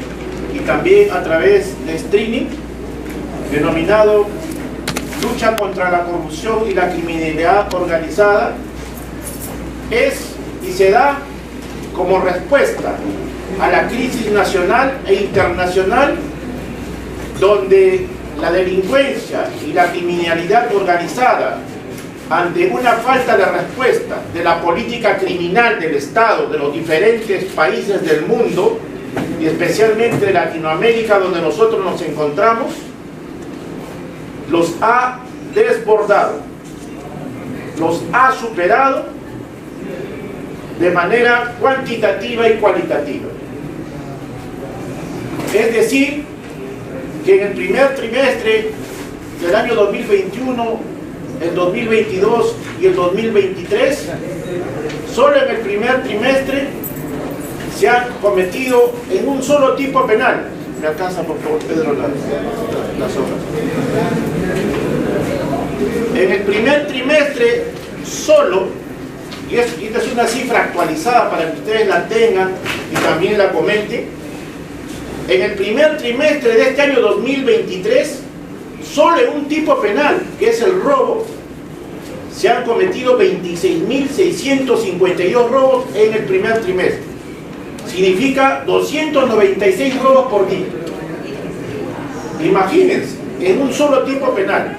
y también a través de streaming, denominado Lucha contra la corrupción y la criminalidad organizada, es y se da como respuesta a la crisis nacional e internacional, donde la delincuencia y la criminalidad organizada, ante una falta de respuesta de la política criminal del Estado de los diferentes países del mundo, y especialmente de Latinoamérica, donde nosotros nos encontramos, los ha desbordado, los ha superado de manera cuantitativa y cualitativa. Es decir, que en el primer trimestre del año 2021, el 2022 y el 2023, solo en el primer trimestre se han cometido en un solo tipo penal. Me alcanza por favor, Pedro, las hojas. En el primer trimestre solo, y esta es una cifra actualizada para que ustedes la tengan y también la comenten, en el primer trimestre de este año 2023, solo en un tipo penal, que es el robo, se han cometido 26.652 robos en el primer trimestre. Significa 296 robos por día. Imagínense, en un solo tipo penal.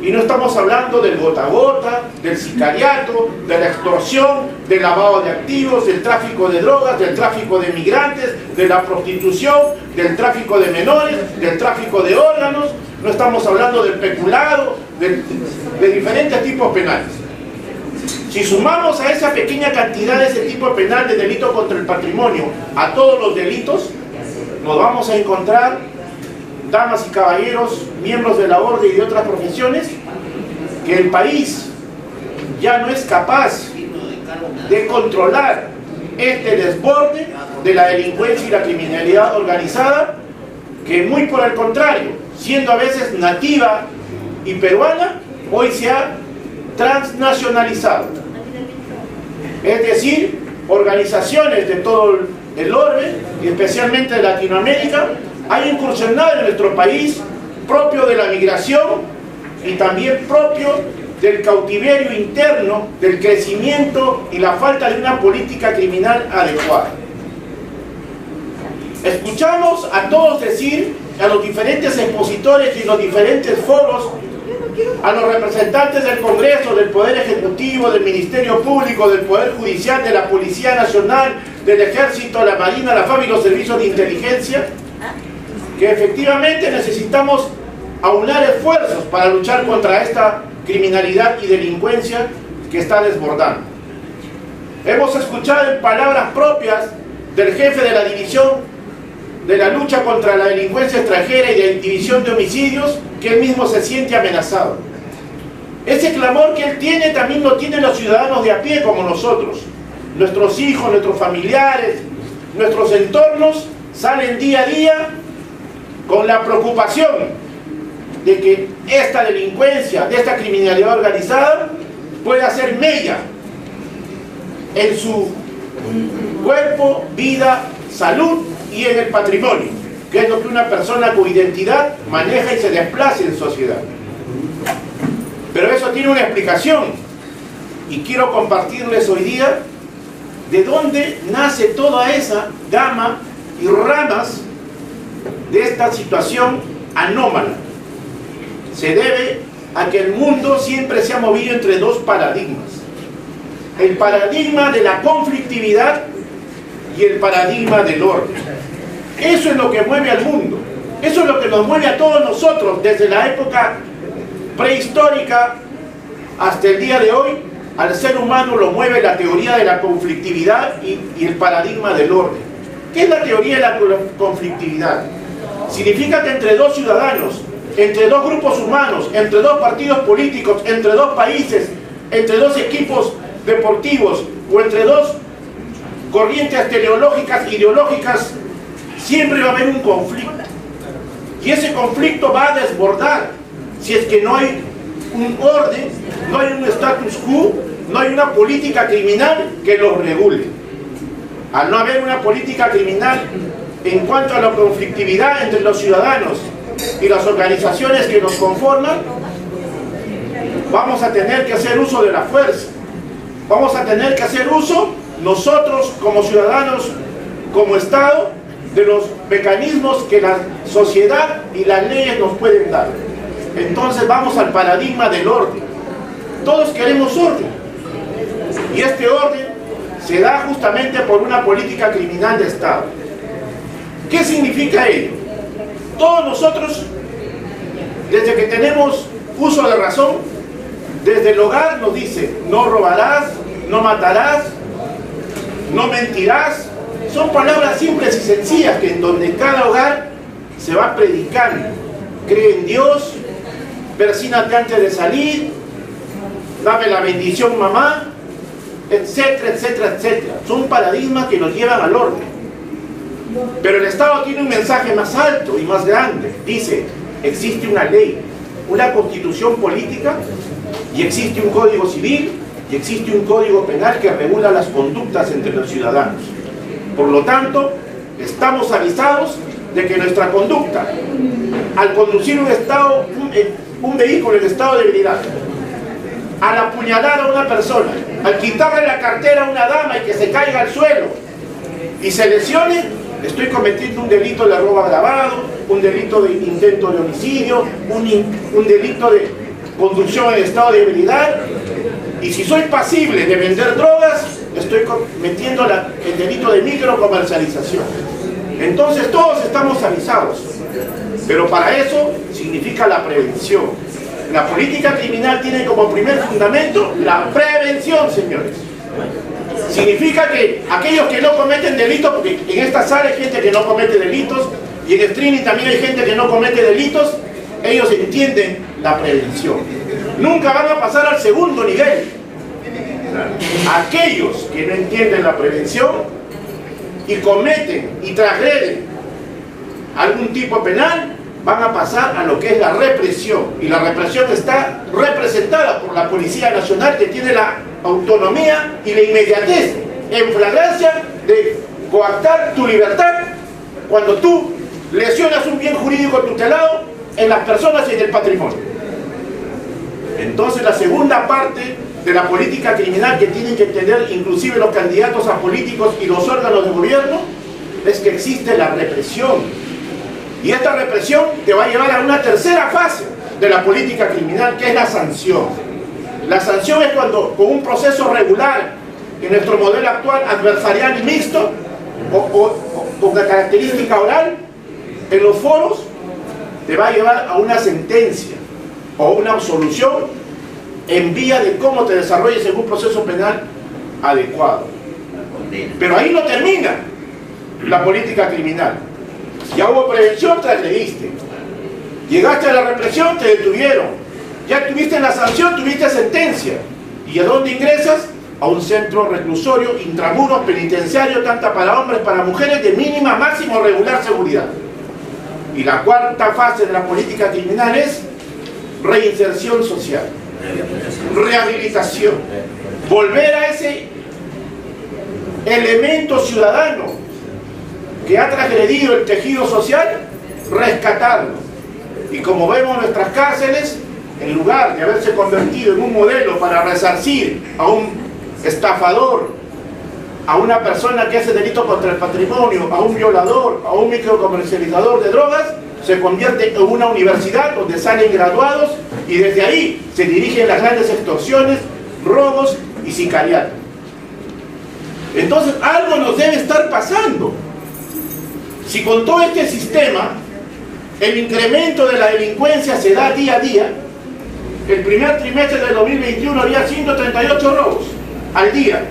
Y no estamos hablando del gota a gota, del sicariato, de la extorsión, del lavado de activos, del tráfico de drogas, del tráfico de migrantes, de la prostitución, del tráfico de menores, del tráfico de órganos. No estamos hablando del peculado, de diferentes tipos penales. Si sumamos a esa pequeña cantidad de ese tipo penal de delito contra el patrimonio a todos los delitos, nos vamos a encontrar, damas y caballeros, miembros de la orden y de otras profesiones, que el país ya no es capaz de controlar este desborde de la delincuencia y la criminalidad organizada, que muy por el contrario, siendo a veces nativa y peruana, hoy se ha transnacionalizado. Es decir, organizaciones de todo el orbe, y especialmente de Latinoamérica, han incursionado en nuestro país, propio de la migración y también propio del cautiverio interno, del crecimiento y la falta de una política criminal adecuada. Escuchamos a todos decir, a los diferentes expositores y los diferentes foros, a los representantes del Congreso, del Poder Ejecutivo, del Ministerio Público, del Poder Judicial, de la Policía Nacional, del Ejército, la Marina, la FAB y los servicios de inteligencia, que efectivamente necesitamos aunar esfuerzos para luchar contra esta criminalidad y delincuencia que está desbordando. Hemos escuchado en palabras propias del jefe de la división de la lucha contra la delincuencia extranjera y de división de homicidios, que él mismo se siente amenazado. Ese clamor que él tiene también lo tienen los ciudadanos de a pie como nosotros. Nuestros hijos, nuestros familiares, nuestros entornos salen día a día con la preocupación de que esta delincuencia, de esta criminalidad organizada, pueda hacer mella en su cuerpo, vida, salud y en el patrimonio, que es lo que una persona con identidad maneja y se desplaza en sociedad. Pero eso tiene una explicación, y quiero compartirles hoy día de dónde nace toda esa gama y ramas de esta situación anómala. Se debe a que el mundo siempre se ha movido entre dos paradigmas: el paradigma de la conflictividad y el paradigma del orden. Eso es lo que mueve al mundo, eso es lo que nos mueve a todos nosotros desde la época prehistórica hasta el día de hoy. Al ser humano lo mueve la teoría de la conflictividad y el paradigma del orden. ¿Qué es la teoría de la conflictividad? Significa que entre dos ciudadanos, entre dos grupos humanos, entre dos partidos políticos, entre dos países, entre dos equipos deportivos o entre dos corrientes teleológicas, ideológicas, siempre va a haber un conflicto. Y ese conflicto va a desbordar si es que no hay un orden, no hay un status quo, no hay una política criminal que los regule. Al no haber una política criminal en cuanto a la conflictividad entre los ciudadanos y las organizaciones que nos conforman, vamos a tener que hacer uso de la fuerza. Vamos a tener que hacer uso nosotros como ciudadanos, como Estado, de los mecanismos que la sociedad y las leyes nos pueden dar. Entonces vamos al paradigma del orden. Todos queremos orden, y este orden se da justamente por una política criminal de Estado. ¿Qué significa ello? Todos nosotros, desde que tenemos uso de razón, desde el hogar nos dice: no robarás, no matarás, no mentirás. Son palabras simples y sencillas que en donde en cada hogar se va predicando. Cree en Dios, persínate antes de salir, dame la bendición mamá, etcétera, etcétera, etcétera. Son paradigmas que nos llevan al orden. Pero el Estado tiene un mensaje más alto y más grande. Dice: existe una ley, una constitución política, y existe un código civil, y existe un código penal que regula las conductas entre los ciudadanos. Por lo tanto, estamos avisados de que nuestra conducta, al conducir un vehículo en estado de ebriedad, al apuñalar a una persona, al quitarle la cartera a una dama y que se caiga al suelo y se lesione, estoy cometiendo un delito de robo agravado, un delito de intento de homicidio, un delito conducción en estado de ebriedad, y si soy pasible de vender drogas, estoy cometiendo el delito de microcomercialización. Entonces todos estamos avisados, pero para eso significa la prevención. La política criminal tiene como primer fundamento la prevención, señores. Significa que aquellos que no cometen delitos, porque en esta sala hay gente que no comete delitos, y en streaming también hay gente que no comete delitos, ellos entienden la prevención. Nunca van a pasar al segundo nivel. Aquellos que no entienden la prevención y cometen y transgreden algún tipo penal, van a pasar a lo que es la represión. Y la represión está representada por la Policía Nacional, que tiene la autonomía y la inmediatez en flagrancia de coactar tu libertad cuando tú lesionas un bien jurídico tutelado en las personas y en el patrimonio. Entonces la segunda parte de la política criminal que tienen que entender inclusive los candidatos a políticos y los órganos de gobierno es que existe la represión, y esta represión te va a llevar a una tercera fase de la política criminal, que es la sanción. La sanción es cuando con un proceso regular en nuestro modelo actual adversarial y mixto o con la característica oral en los foros te va a llevar a una sentencia o una absolución en vía de cómo te desarrolles en un proceso penal adecuado. Pero ahí no termina la política criminal. Ya hubo prevención, transgrediste. Llegaste a la represión, te detuvieron. Ya tuviste la sanción, tuviste sentencia. ¿Y a dónde ingresas? A un centro reclusorio, intramuros, penitenciario, tanto para hombres, para mujeres, de mínima, máximo, regular seguridad. Y la cuarta fase de la política criminal es reinserción social, rehabilitación, volver a ese elemento ciudadano que ha transgredido el tejido social, rescatarlo. Y como vemos en nuestras cárceles, en lugar de haberse convertido en un modelo para resarcir a un estafador, a una persona que hace delito contra el patrimonio, a un violador, a un microcomercializador de drogas, se convierte en una universidad donde salen graduados y desde ahí se dirigen las grandes extorsiones, robos y sicariato. Entonces algo nos debe estar pasando. Si con todo este sistema el incremento de la delincuencia se da día a día, el primer trimestre del 2021 había 138 robos al día,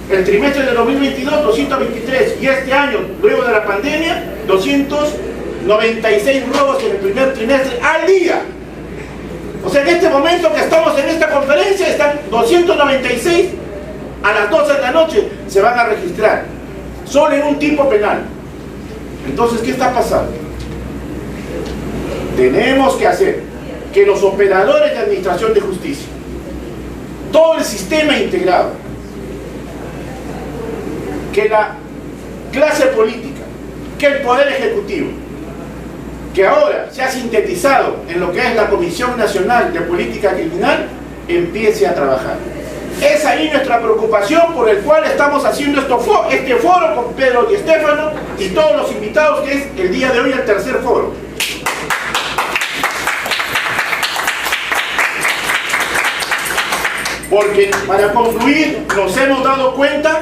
el trimestre del 2022 223, y este año, luego de la pandemia, 296 robos en el primer trimestre al día. O sea, en este momento que estamos en esta conferencia están 296 a las 12 de la noche se van a registrar, solo en un tipo penal. Entonces, ¿qué está pasando? Tenemos que hacer que los operadores de administración de justicia, todo el sistema integrado, que la clase política, que el poder ejecutivo, que ahora se ha sintetizado en lo que es la Comisión Nacional de Política Criminal, empiece a trabajar. Es ahí nuestra preocupación por el cual estamos haciendo este foro con Pedro Di Stéfano y todos los invitados, que es el día de hoy el tercer foro. Porque para concluir, nos hemos dado cuenta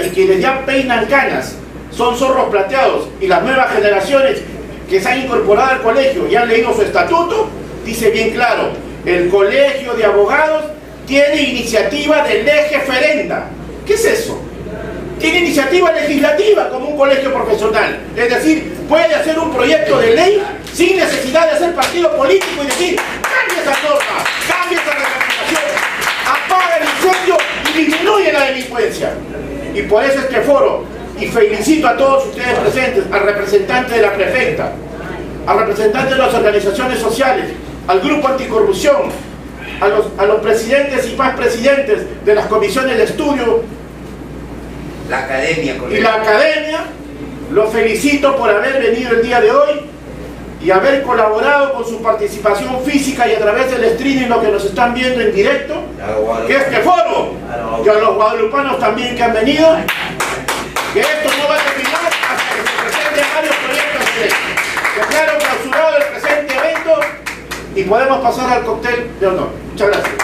y quienes ya peinan canas son zorros plateados, y las nuevas generaciones que se han incorporado al colegio y han leído su estatuto, dice bien claro: el colegio de abogados tiene iniciativa de lege ferenda. ¿Qué es eso? Tiene iniciativa legislativa como un colegio profesional, es decir, puede hacer un proyecto de ley sin necesidad de hacer partido político y decir: cambia esa norma, cambia esa reglamentación, apaga el incendio y disminuye la delincuencia. Y por eso este foro, y felicito a todos ustedes presentes, al representante de la prefecta, al representante de las organizaciones sociales, al grupo anticorrupción, a los presidentes y más presidentes de las comisiones de estudio, la academia, y la academia, los felicito por haber venido el día de hoy y haber colaborado con su participación física y a través del streaming, lo que nos están viendo en directo, que este foro, y a los guadalupanos también que han venido, que esto no va a terminar hasta que se presenten varios proyectos de ley. Declaro clausurado el presente evento y podemos pasar al cóctel de honor. Muchas gracias.